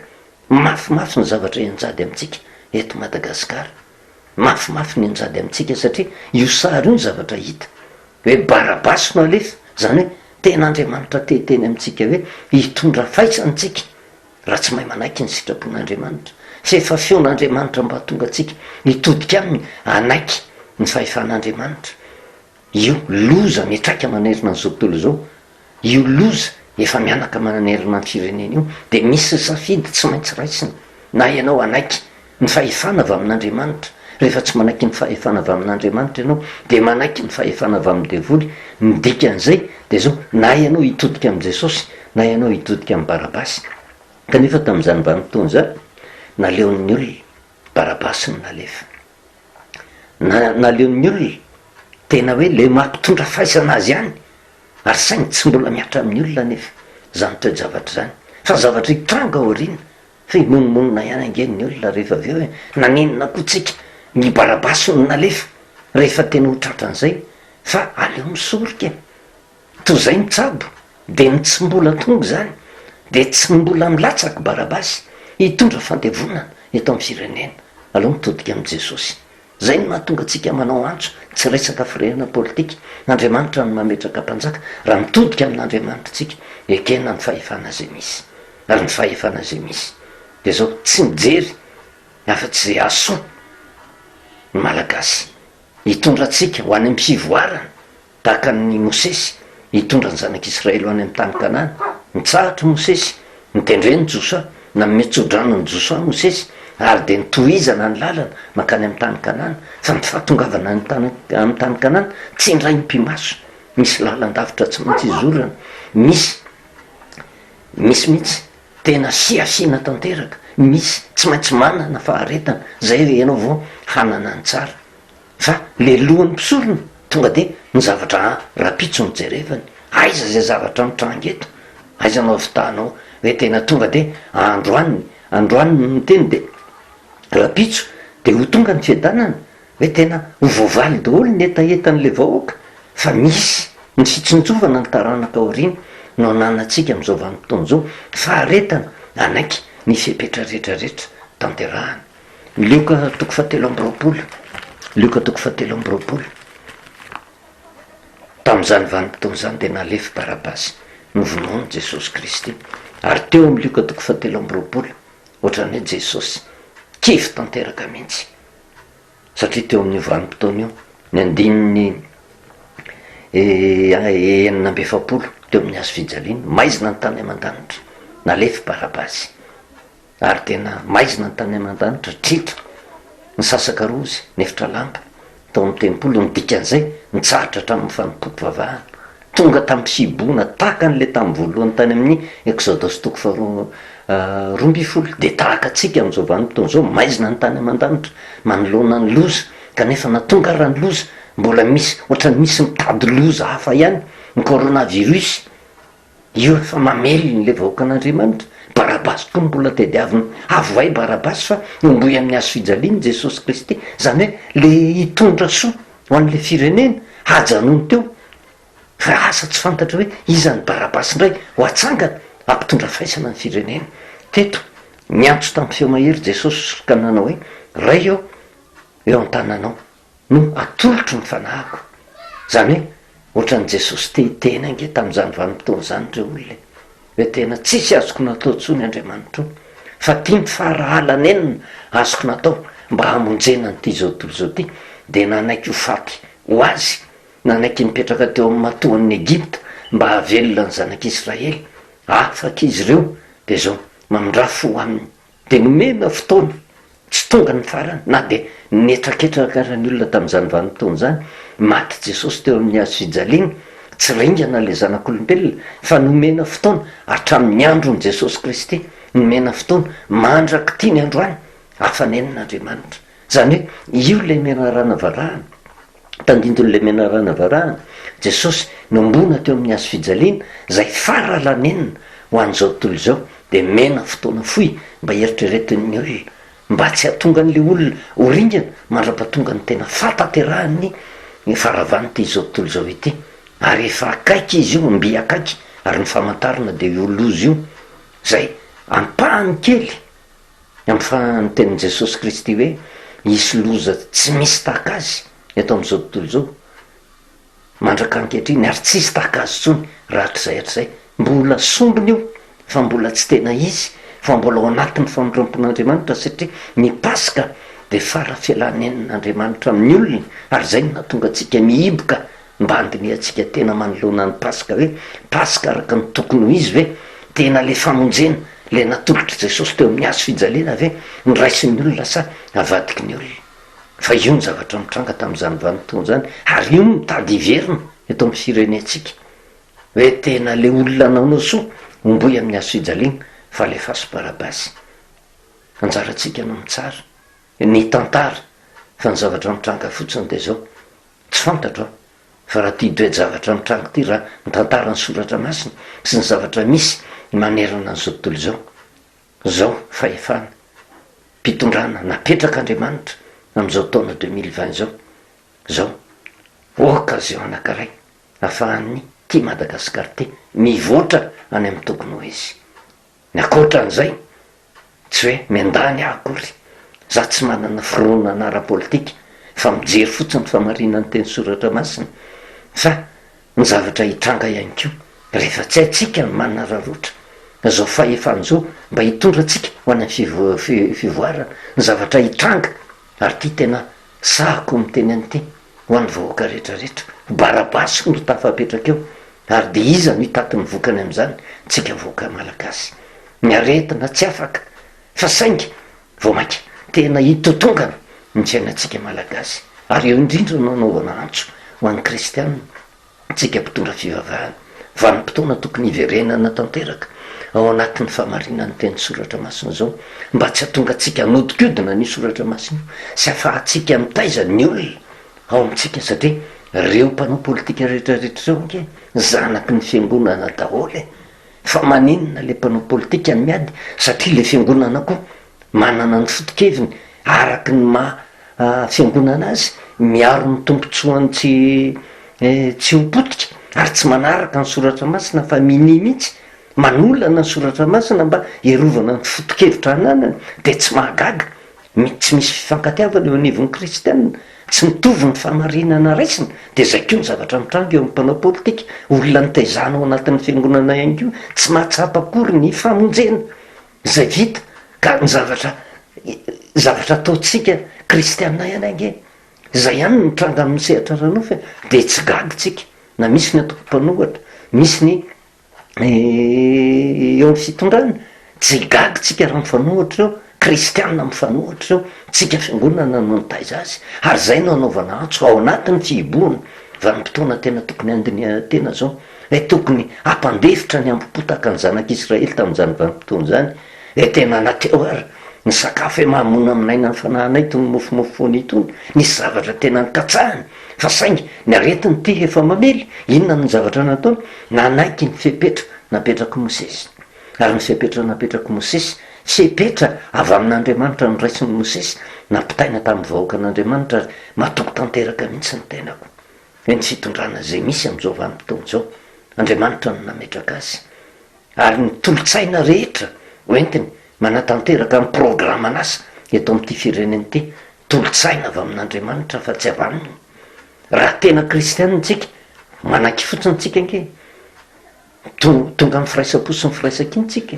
mafimafy ny zavatra enjady amintsika eto Madagasikara mafimafy ny enjady amintsika satria io sary io ny zavatra hita hoe barabasy no alefa zany hoe tena andriamanitra teteny amintsika hoe hitondra faisantsika raha tsy mahay manaiky ny sitrapon'andriamanitra fa efa feon'andriamanitra mba tonga atsika hitodika aminy anaiky ny fahefan'andriamanitra io loza mitraika manerina n'izao tontolo zao io loza efa mianaka mananerina ny firenena io de misy safidy tsy maintsy raisina na ianao anaiky ny fahefana avy amin'andriamanitra rehefa tsy manaiky ny fahefana avy amin'andriamanitra ianao de manaiky ny fahefana avy amin'ny devoly midika an'izay de zao na ianao hitodika am' jesosy na ianao hitodika am' barabasy kanefa tam'izany vanim-potoana zany naleon'ny olona barabasy no nalefa naleon'ny olona tena hoe le mampitondra faisana azy ihany ary saingy tsy mbola miatra amin'ny olona nefa zany toe-javatra zany fa zavatra hitranga aoriana fa imonomonina ihany angen'ny olona rehefa aveo hoe nanenina koa tsika ny barabasy no nalefa rehefa tena ho tratran'izay fa aleo misorika toy zay mitsabo de ny tsy mbola tonga zany de tsy mbola milatsaka barabasy hitondra fandevonana eto amin'ny firenena aloha mitodika am' jesosy zay no mahatonga atsika manao antso tsy resaka firenena politika andriamanitra no mametraka mpanjaka raha mitodika amin'andriamanitra tsika ekena ny fahefana zay misy ary ny fahefana zay misy de zao tsy mijery afa-tsy zay aso ny malagasy hitondra atsika ho any amin'ny fivoarana tahaka ny mosesy hitondra ny zanak'israely ho any amin'ny tany kanana mitsahatra mosesy mitendreny josoa na metsodrano ny josoa mosesy ary de nytohizana ny lalana makany amin'ny tany kanana fa ny fahatongavana amin'ny tany kanana tsy indray mpimaso misy lalan-davitra tsy maintsy izorana misy mihitsy tena siafina tanteraka misy tsy maintsy manana faharetana zay re ianao vao hanana ny tsara fa le lohan'ny mpisorona tonga de ny zavatra rapitso ny jerevany aiza zay zavatra mitrangeto aizanao vitahnao hoe tena tonga de androaniny ny teny de rapitso de ho tonga ny fiadanana hoe tena ho voavaly daholo ny etaetan'le vahoaka fa misy ny fitsontsovana ny taranaka aoriana no ananatsika am'izao vanim-potoana zao faharetana anaiky ny fipetra rehetrarehetra tanterahana lioka toko fahatelo amby roapolo lioka toko fahatelo amby roapolo tamin'izany vanim-potoana zany de nalefa Barabasy novonoany Jesosy Kristy ary teo amin'ny lioka toko 7 ohatran'ny hoe Jesosy kivy tanteraka mihitsy satria teo amin'ny vanim-potoana io ny andininy 9 teo amin'ny azo fijaliana maizina ny tany aman-danitra nalefa Barabasy ary tena maizina ny tany aman-danitra tritra ny sasaka rozy nefitra lamba tao amin'ny tempolo nidikan'izay nitsaratra hatramin'ny fanimpom-pivavahana tonga tamin'ny fiboana tahaka n'le tamin'ny voalohany tany amin'ny Exodus toko 12 de tahaka atsika amin'izao vanim-potoana zao maizina ny tany aman-danitra manoloana ny loza kanefa natonga raha ny loza mbola misy ohatrany misy mitady loza hafa ihany ny coronavirus io efa mamely n'le vahoakan'Andriamanitra Barabasy koa mbola tediavina avoay Barabasy fa nomboy amin'ny hazo fijaliana Jesosy Kristy zany hoe le hitondra soa ho an'le firenena hajanony teo fa asa tsy fantatra hoe izany Barabasy indray ho atsangana ampitondra faisana ny firenena teto miantso tamin'ny feo mahery Jesosy ka nanao hoe ray eo an-tananao no atolotro ny fanahako zany hoe ohatran'ny Jesosy tehitena inge tamin'izany vanim-potoana zany reo olona hoe tena tsisy azoko natao tsony Andriamanitra fa tia ny farahalana enina azoko natao mba hamonjena n'ity zao tontolo zao ty de nanaiky ho faty ho azy nanaiky nipetraka teo amin'ny matoan'ny Egipta mba havelona ny zanak'Israely afaka izy ireo de zao mamindrafo aminy de nomena fotoana tsy tonga ny farany na de netraketraka raha ny olona tamin'izany vanim-potoana zany maty Jesosy teo amin'ny hazo fijaliana tsy ringana le zanak'olombelona fa nomena fotoana hatramin'ny andron' Jesosy Kristy nomena fotoana mandraka tia ny androany hafanen'Andriamanitra zany hoe io le menarana varahana tandindon'le menarana varahana Jesosy nombona teo amin'ny hazo fijaliana zay faralanenina ho an'izao tontolo zao de mena fotoana foy mba eritreretin'ny olona mba tsy hatonga n'le olona ho ringana mandra-patonga ny tena fataterahany ny faravan'ity zao tontolo zao ity ary efa akaiky izy io mby akaiky ary ny famantarana de io loza io zay ampahany kely amin'ny fantenin' Jesosy Kristy hoe isy loza tsy misy tahaka azy eto amin'izao tontolo zao mandraka ankehitriny ary tsisy tahaka azy tsony raha hatr'izay mbola sombiny io fa mbola tsy tena izy fa mbola ao anatin'ny famorampon'Andriamanitra satria ny Paska de fara fialanen'Andriamanitra amin'ny olona ary zay no natonga antsika mihiboka mba andiniantsika tena manoloana ny Paska hoe Paska araka ny tokony ho izy hoe tena le famonjena le natolotra Jesosy teo amin'ny hazo fijaliana hoe nyraisin'ny olona sa avadiky ny olona fa io ny zavatra mitranga tamin'izany vanim-potoana zany ary io mitady hiverina eto amin'ny firenentsika hoe tena le olona naonao soa omboy amin'ny hazo fijaliana fa le faso Barabasy anjarantsika no mitsara ny tantara fa ny zavatra mitranga fotsiny de zao tsy fantatra fa raha tia doe zavatra mitranga ty raha ny tantara ny soratra masina sy ny zavatra misy manerana n'izao tontolo zao fahefana mpitondrana napetraka Andriamanitra amin'izao taona 2020 zao occasion anankiray ahafahan'ny ty Madagasikara ty mivoatra any amin'ny tokony ho izy ny akoatran'izay tsy hoe miandany akory za tsy manana fironana ara-politika fa mijery fotsiny famarinany teny soratra masina fa ny zavatra hitranga ihany ko rehefa tsy haitsika ny manana rarotra zao fahefana zao mba hitondra atsika ho any fivoarana ny zavatra hitranga ary ty tena sahako miteny an'ity ho an'ny vahoaka rehetrarehetra Barabasy no tafapetraka eo ary de iza no hitaty ny vokany amin'izany tsika vahoaka malagasy ny aretina tsy afaka fa saingy vao mainka tena hitotongana ny fiainantsika malagasy ary eo indrindra nanaovana antso ho an'ny kristianina tsika mpitondra fivavahana vanim-potoana tokony hiverenana tanteraka ao anatin'ny famarinany teny soratra masina zao mba tsy hatonga atsika nodikodina ny soratra masina sy afahantsika mitaiza ny olona ao amintsika satria reo mpanao politika rehetrarehetra reo nke zanaky ny fiangonana daholo fa maninona le mpanao politika ny miady satria le fiangonana koa manana ny fotokeviny araky ny fiangonana azy miaro ny tompontsoany tsy hopotika ary tsy manaraka ny soratra masina fa mini mihitsy manolana ny soratra masina mba hierovana ny fotokevitra ananany de tsy mahagaga tsy misy fifankatiavana eo anivon'ny kristianina tsy mitovy ny famarinana raisina de zay ko ny zavatra mitrango eo am'mpanao politika olona nytaizana ao anatin'ny fiangonana ihany ko tsy mahatsapakory ny famonjena zay vita ka ny zavatra ataotsika kristianina ihany ange zay ihany mitranga amin'ny sehatra ranofa de tsy gaditsika na misy ny atoko-panohatra misy ny eo am'ny fitondrana tsy gaditsika raha mifanohatra eo kristianina mifanohatra eo tsika fiangonana no nitaiza azy ary zay no anaovana antso ao anatin'ny fihiboana vanim-potoana tena tokony andiny tena zao tokony ampandefitra ny ambopotaka ny zanak'israely tamin'izany vanim-potoana zany tena nateo ary ny sakafo mahamona aminaina ny fanahinay tony mofomofony itony nisy zavatra tena nikatsahany fa saingy ny aretiny ty efa mamely inona ny zavatra nataony nanaiky ny fepetra napetrako mosesy ary ny fepetra napetrako mosesy fepetra avy amin'andriamanitra ny raisiny mosesy nampitaina tamin'ny vahoaka an'andriamanitra ary matoko tanteraka mihitsy ny tenako ny fitondrana zay misy am'izao vanim-potoana zao andriamanitra no nametraka azy ary ny tolotsaina rehetra hoentiny manatanteraka ny programa anasa eto am'ity fireneny ty tolotsaina avy amin'andriamanitra fa tsy avaniny raha tena kristianitsika manaky fotsiny tsika nge tonga amin'ny firaisampo sy ny firaisakiny tsika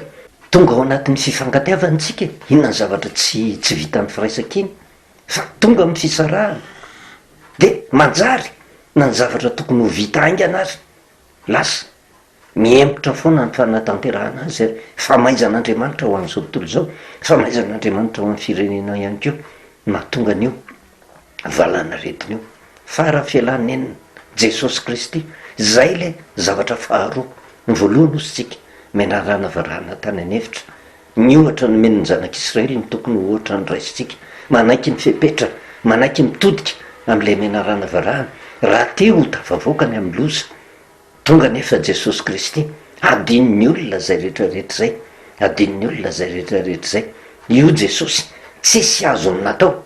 tonga ao anatin'ny fifangatiavantsika inona ny zavatra tsy vitan'ny firaisakiny fa tonga amin'ny fisarahana de manjary na ny zavatra tokony ho vita aingana azy lasa miempotra foana ny fanatanterahana azy ary famaizan'andriamanitra ho an'izao tontolo zao famaizan'andriamanitra ho an'ny firenena ihany keo mahatonga an'io valana retiny io fa raha fialanenina jesosy kristy zay le zavatra faharoa ny voalohany osytsika menarana varahana tany anevitra ny ohatra ny menony zanak'israely ny tokony ohatra ny raisitsika manaiky ny fepetra manaiky mitodika am'lay menarana varahana raha te ho tafavoakany amin'ny loza tonga nefa jesosy kristy adin'ny olona zay rehetrarehetra zay adin'ny olona zay rehetrarehetra zay io jesosy tsisy azony natao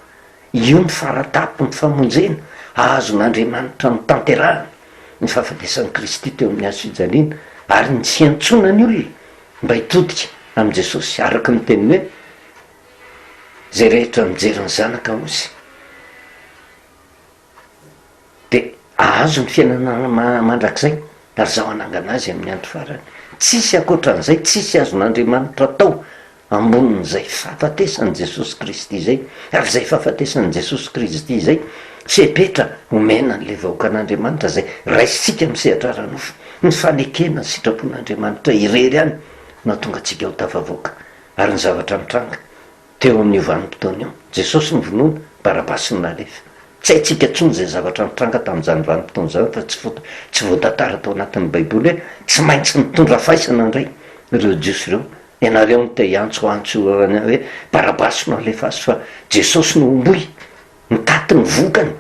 io ny faratapo ny famonjena ahazon'andriamanitra ny tanterahana ny fahafatesan'ny kristy teo amin'ny azo fijaliana ary ny tsy antsona ny olona mba hitodika am' jesosy araka ny teniny hoe zay rehetra mijeriny zanaka ozy de ahazo ny fiainana mandrak'zay ary zaho anangana azy amin'ny andro farany tsisy akoatran'izay tsisy azon'andriamanitra atao ambonin'izay fahafatesan' jesosy kristy zay ary zay fahafatesan' jesosy kristy zay fepetra omena n'le vahoaka an'andriamanitra zay raisitsika misehatra ranofo ny fanekena ny sitrapon'andriamanitra irery any na tonga atsika ho tafavoaka ary ny zavatra mitranga teo amin'ny vanim-potoana io jesosy ny vonoana barabasy ny nalefa tsy haitsika tsony zay zavatra mitranga tamin'izany vanim-potoana zany fa tsy voatantara tao anatin'ny baiboly hoe tsy maintsy mitondra faisana indray ireo jiosy ireo ianareo ny te antsoantso hoe barabasy no alefa azy fa jesosy no omboy mitaty ny vokany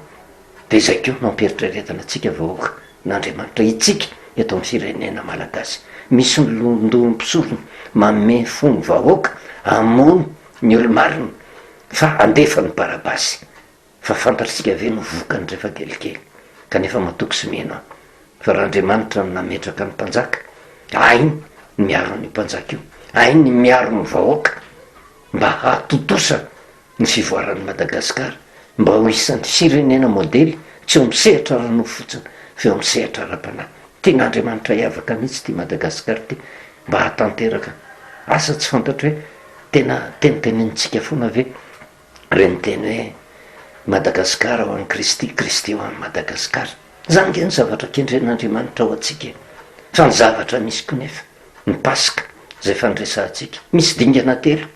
de zay keo nampieritraretana atsika vahoaka n'andriamanitra itsika eto amin'ny firenena malagasy misy ny londompisorony manome fony vahoaka amony ny olo-marina fa andefa ny barabasy fa fantatritsika ave no vokany rehefa kelikely kanefa matoky sy meno fa raha andriamanitra no nametraka ny mpanjaka ainy miaro ny mpanjaka io ainy miaro ny vahoaka mba hatotosa ny fivoaran'ny madagasikara mba ho isan'ny firenena modely tsy eo misehatra rano fotsiny fa eo misehatra ra-panahy tian'andriamanitra hiavaka mihitsy ty madagasikara ty mba hatanteraka asa tsy fantatra hoe tena tenitenenitsika foana ave reny teny hoe madagasikara ho an'ny kristy kristy ho an'ny madagasikara zany nge ny zavatra kendren'andriamanitra ho atsika fa ny zavatra misy ko nefa ny pasika zay fandresantsika misy dingana telo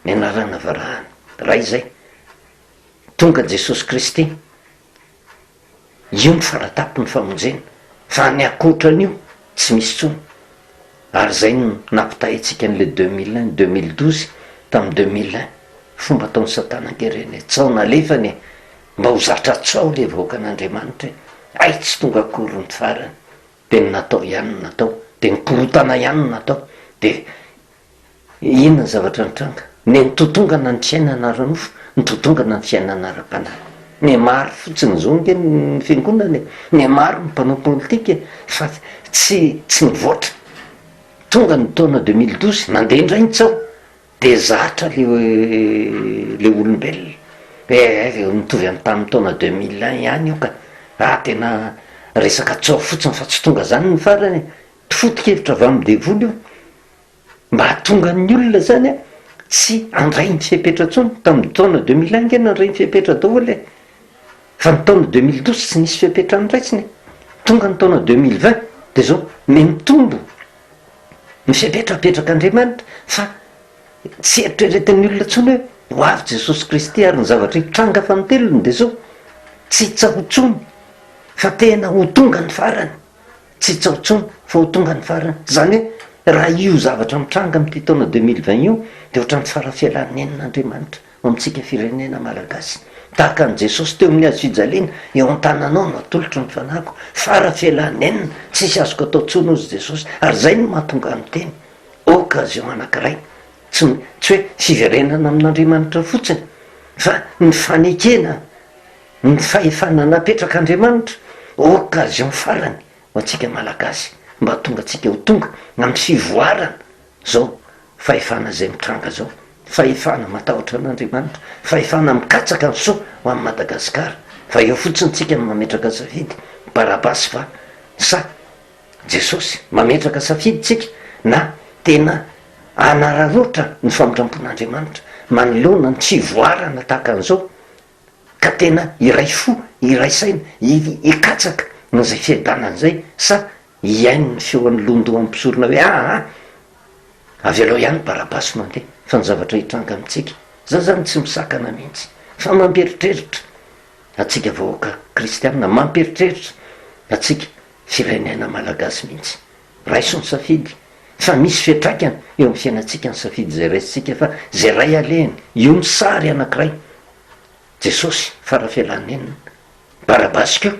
ny anarana varahana ray zay tonga jesosy kristy io ny faratapo ny famonjena fa ny akoatran'io tsy misy tsony ary zay no nampitahintsika n'le 2001 2012 tamin'ny 2001 fomba ataon'ny satana ngereny tsao nalefany mba ho zatra tsao le vahoaka an'andriamanitra ay tsy tonga akory ny farany de ny natao ihany ny natao de nykorotana ihany ny natao de inona ny zavatra nitranga ny nitotongana ny fiainana ranofo nytotongana ny fiainana ra-panahy ny maro fotsiny zao nge ny fiangonana ny maro ny mpanao politika fa tsy nivoatra tonga ny taona 2012 nandeha indray ny tsao de zatra le olombelona mitovy any tamin'ny taona 2001 ihany io ka tena resaka tsao fotsiny fa tsy tonga zany ny farany tofotikevitra avy amin'ny devoly io mba hatonga ny olona zany a tsy andray ny fipetra ntsony tamin'ny taona 2001 ngena andray ny fipetra daholo fa ny taona 2012 tsy nisy fipetra nyraitsiny tonga ny taona 2020 de zao mitombo ny fipetrapetrakaandriamanitra fa tsy eritreretin'ny olona ntsony hoe ho avy Jesosy Kristy ary ny zavatra hitranga fa nitelony de zao tsy hitsahotsony fa tena ho tonga ny farany tsy hitsahotsony fa ho tonga ny farany zany hoe raha io zavatra mitranga am'ty taona 2020 io de ohatran'ny farafialan'ny enin'andriamanitra amintsika firenena malagasy tahaka an' Jesosy teo amin'ny azo fijaliana eo an-tananao natolotro ny fanako farafialan'ny enina tsisy azoko atao tsony ozy Jesosy ary zay no mahatonga ny teny occasion anankiray tsy hoe fiverenana amin'andriamanitra fotsiny fa ny fanekena ny fahefana napetrak'andriamanitra occasion farany ho antsika malagasy mba tonga atsika ho tonga amin'ny fivoarana zao fahefana zay mitranga zao fahefana matahotra an'andriamanitra fahefana mikatsaka ny so ho amin'ny Madagasikara fa eo fotsiny tsika mametraka safidy Barabasy fa sa Jesosy mametraka safidy tsika na tena anararoatra ny famotrampon'andriamanitra manoloana ny fivoarana tahaka an'izao ka tena iray fo iray saina ikatsaka nozay fiadanan'izay sa iaino ny feoan'ny londo ampisorona hoe avy aloha ihany Barabasy mandeha fa ny zavatra hitranga amintsika za zany tsy misakana mihitsy fa mamperitreritra atsika vahoaka kristianina mamperitreritra atsika firenena malagasy mihitsy raiso ny safidy fa misy fiatraikana eo amin'ny fiainatsika ny safidy zay raisitsika fa zay ray alehany io ny sary anankiray Jesosy farafialan'ny enina Barabasy keo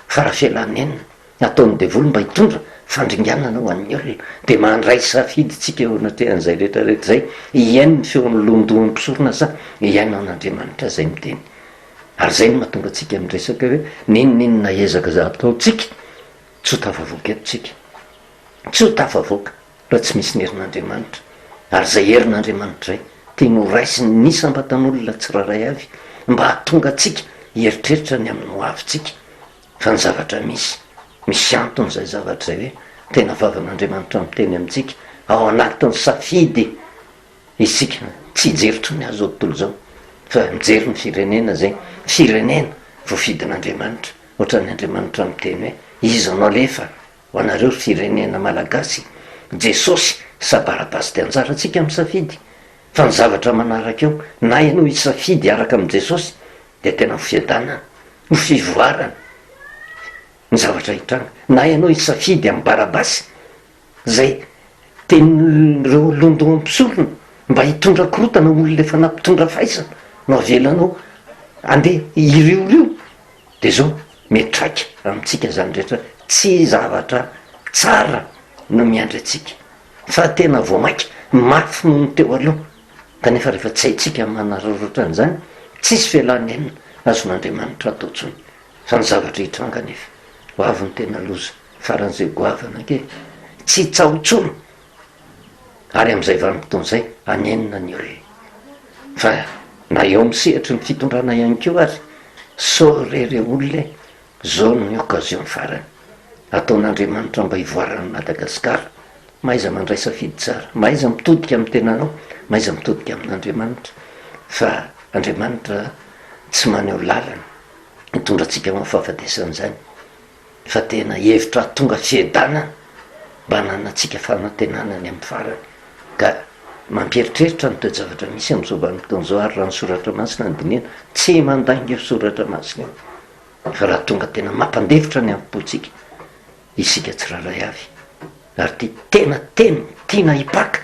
farafialan'ny enina ataon'ny devoly mba hitondra fandringanana ho an'ny olona de mandray safidy tsika eo anatrehan'izay rehetrarehetra zay iaino ny feon'ny londo ampisorona sa iaino an'andriamanitra zay miteny ary zay no mahatonga atsika am'resaka hoe ninonina ezaka za ataotsika tsy ho tafavoaka etotsika tsy ho tafavoaka raha tsy misy ny herin'andriamanitra ary zay herin'andriamanitra zay teny ho raisiny nisambatan'olona tsiraray avy mba hatonga atsika hieritreritra ny amin'ny ho avyntsika fa ny zavatra misy anton'izay zavatra zay hoe tena vavan'andriamanitra miteny amintsika ao anatin'ny safidy isika tsy hijeritro ny azo tontolo zao fa mijery ny firenena zay firenena voafidin'andriamanitra ohatran'ny andriamanitra miteny hoe izy anao lefa ho anareo firenena malagasy Jesosy sa Barabasy de anjara atsika amin'ny safidy fa ny zavatra manaraka eo na ianao hisafidy araka amin'i Jesosy de tena ho fiadanana ho fivoarana ny zavatra hitranga na ianao hisafidy amin'ny Barabasy zay tenyreo londo ampisorona mba hitondra korotana olona efa nampitondra faisana no avelanao andeha iriorio de zao metraika amintsika zany rehetra tsy zavatra tsara no miandry atsika fa tena voamaika mafy noho ny teo aloha kanefa rehefa tsy haitsika manararota an'izany tsisy fialan'ny enina azon'andriamanitra atao tsony fa ny zavatra hitranga nefa ho avy ny tena loza faran'izay goavana ke tsy hitsahotsono ary amin'izay vanim-potoan'izay anenina ny olona fa na eo misehatra ny fitondrana ihany keo ary sorere olona zao ny occasion farany ataon'andriamanitra mba hivoarany Madagasikara maiza mandray safidy tsara maiza mitodika amin'ny tenanao maiza mitodika amin'andriamanitra fa andriamanitra tsy maneho lalana hitondra atsika mafahafatesan'izany fa tena hevitra tonga fiadanana mba nanatsika fanantenanany amin'ny farany ka mampieritreritra ny toe-javatra misy amin'izao vanim-potoan'izao ary raha ny soratra masina ny diniana tsy mandainga eo soratra masina eo fa raha tonga tena mampandevitra ny ampotsika isika tsiraray avy ary ty tena teny tiana hipaka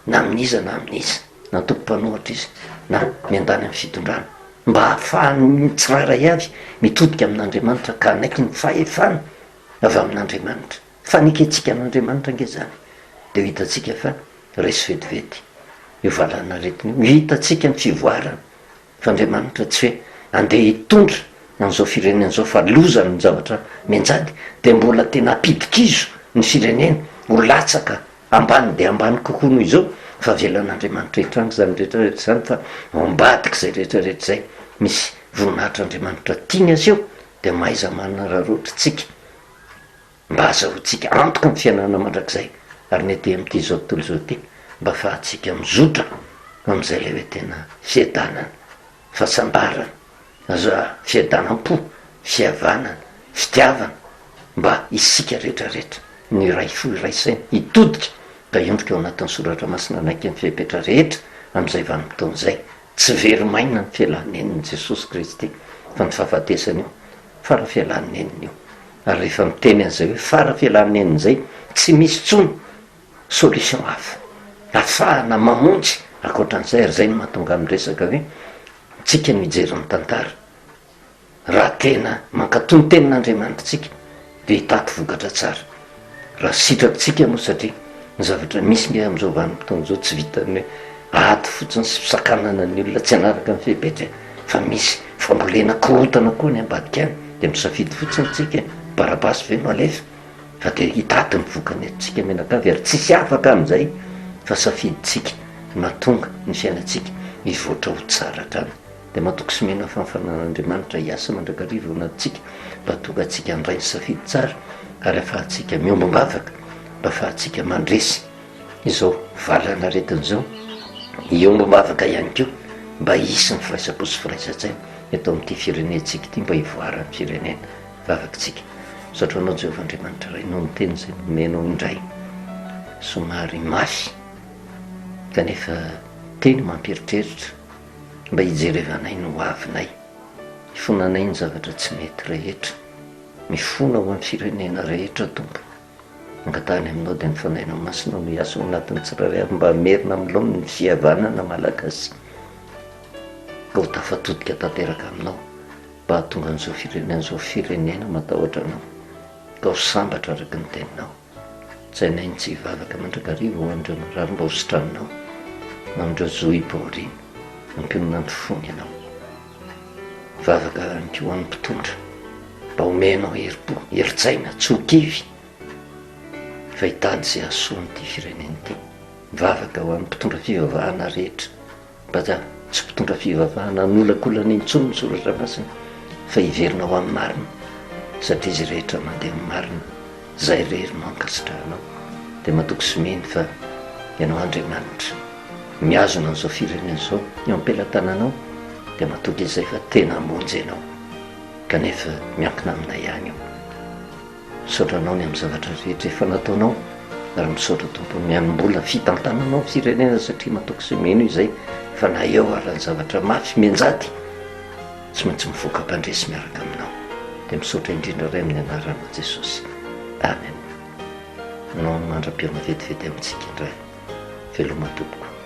na amin'iza na amin'iza na tompo-panohatra izy na miandany amin'ny fitondrana mba hahafahany tsiraray avy mitodika amin'andriamanitra ka anaiky ny fahefana avy amin'andriamanitra faneketsika amin'andriamanitra nge zany de ho hitatsika fa resy vetivety io valana retiny ho hitatsika ny fivoarana fa andriamanitra tsy hoe andeha hitondra an'izao firenena zao fa lozany ny zavatra menjady de mbola tena apidikizo ny firenena ho latsaka ambany de ambany kokoa noho izao fa velan'andriamanitra hitranga zany rehetrarehetra zany fa ambadika zay rehetrarehetra zay misy voninahitra andriamanitra tiany azy eo dia maiza manana raharoatra tsika mba azahoantsika antoka ny fiainana mandrakizay. Ary nety amin'ity zao tontolo zao ty mba fahatsika mizotra amin'izay le hoe tena fiadanana, fahasambarana, aza fiadanam-po, fihavanana, fitiavana, mba isika rehetrarehetra ny ray fo iray saina hitodika ka endrika eo anatin'ny soratra masina anaiky ny fiapetra rehetra amin'izay vanim-potoan'izay. Tsy very maina ny fialan'eniny Jesosy Kristy fa ny fahafatesana io fara fialan'eniny io. Ary rehefa miteny an'izay hoe fara fialan'eniny zay tsy misy tsony solution hafa afahana mamonjy akoatran'izay. Ary zay no mahatonga am'resaka hoe tsika no hijery ny tantara raha tena mankatony tenin'Andriamanitra tsika de hitaky vokatra tsara. Raha sitratsika moa satria ny zavatra misy nge am'izao vanim-potoana zao tsy vitany hoe ato fotsiny sy fisakanana ny olona tsy anaraka ny fipetra fa misy fambolena korotana koa ny ambadika any de misafidy fotsiny tsika barabasy ve no alefa fa de hitaty ny vokany etontsika menakavy. Ary tsisy afaka am'izay fa safiditsika mahatonga ny fiainatsika hivoatra ho tsara hatrany. De mahatoky sy mena fanfanan'Andriamanitra hiasa mandrakariva anatsika mba tonga atsika andray ny safidy tsara ary afahatsika miombom-bavaka mba afahatsika mandresy izao valana aretin'izao iombom-bavaka ihany keo mba hisy ny firaisapo sy firaisan-tsaina eto amin'ity firenentsika ity mba hivoarany firenena vavakytsika. Satria anao Jehovah'Andriamanitra ray no miteny zay nomenao indray somary mafy kanefa teny mamperitreritra mba hijerevanay no avinay hifonanay ny zavatra tsy mety rehetra mifona ho amin'ny firenena rehetra tompo angatany aminao dia ny fanainao masinao no hiasa ao anatin'ny tsirairay avy mba hamerina aminao ny fihavanana malagasy ka ho tafatodika tanteraka aminao mba hahatonga an'izao firenen'izao firenena matahotra anao ka ho sambatra araky ny teninao. Tsainay ny tsy hivavaka mandrakariva ho andreo marary mba ho sitranonao andreo zohy baorina ampionona ny fony ianao vavaka anko ho an'ny mpitondra mba homenao heri-po heritsaina tsy ho kivy fa hitady zay asoan'ity firenena ity. Vavaka ho an'ny mpitondra fivavahana rehetra mba za tsy mpitondra fivavahana nolakolana intsony ny soratra masina fa hiverinao amin'ny marina satria izy rehetra mandeha amin'ny marina zay rery no ankasitrahanao. Dia mahatoky sy meny fa ianao Andriamanitra miazona an'izao firenena zao eo am-pelantananao dia mahatoky izay fa tena hamonjy ianao kanefa miankina aminay ihany io. Saotranao ny amin'ny zavatra rehetra efa nataonao ary misaotra tompo mianombola fitantananao firenena satria mahatoky sy meno izay fa na eo ary ny zavatra mafy mianjady tsy maintsy mivoaka mpandresy miaraka aminao. Dia misaotra indrindra ray amin'ny anarana Jesosy. Amen. No mandra-piona vetivety amintsika indray veloma tompoko.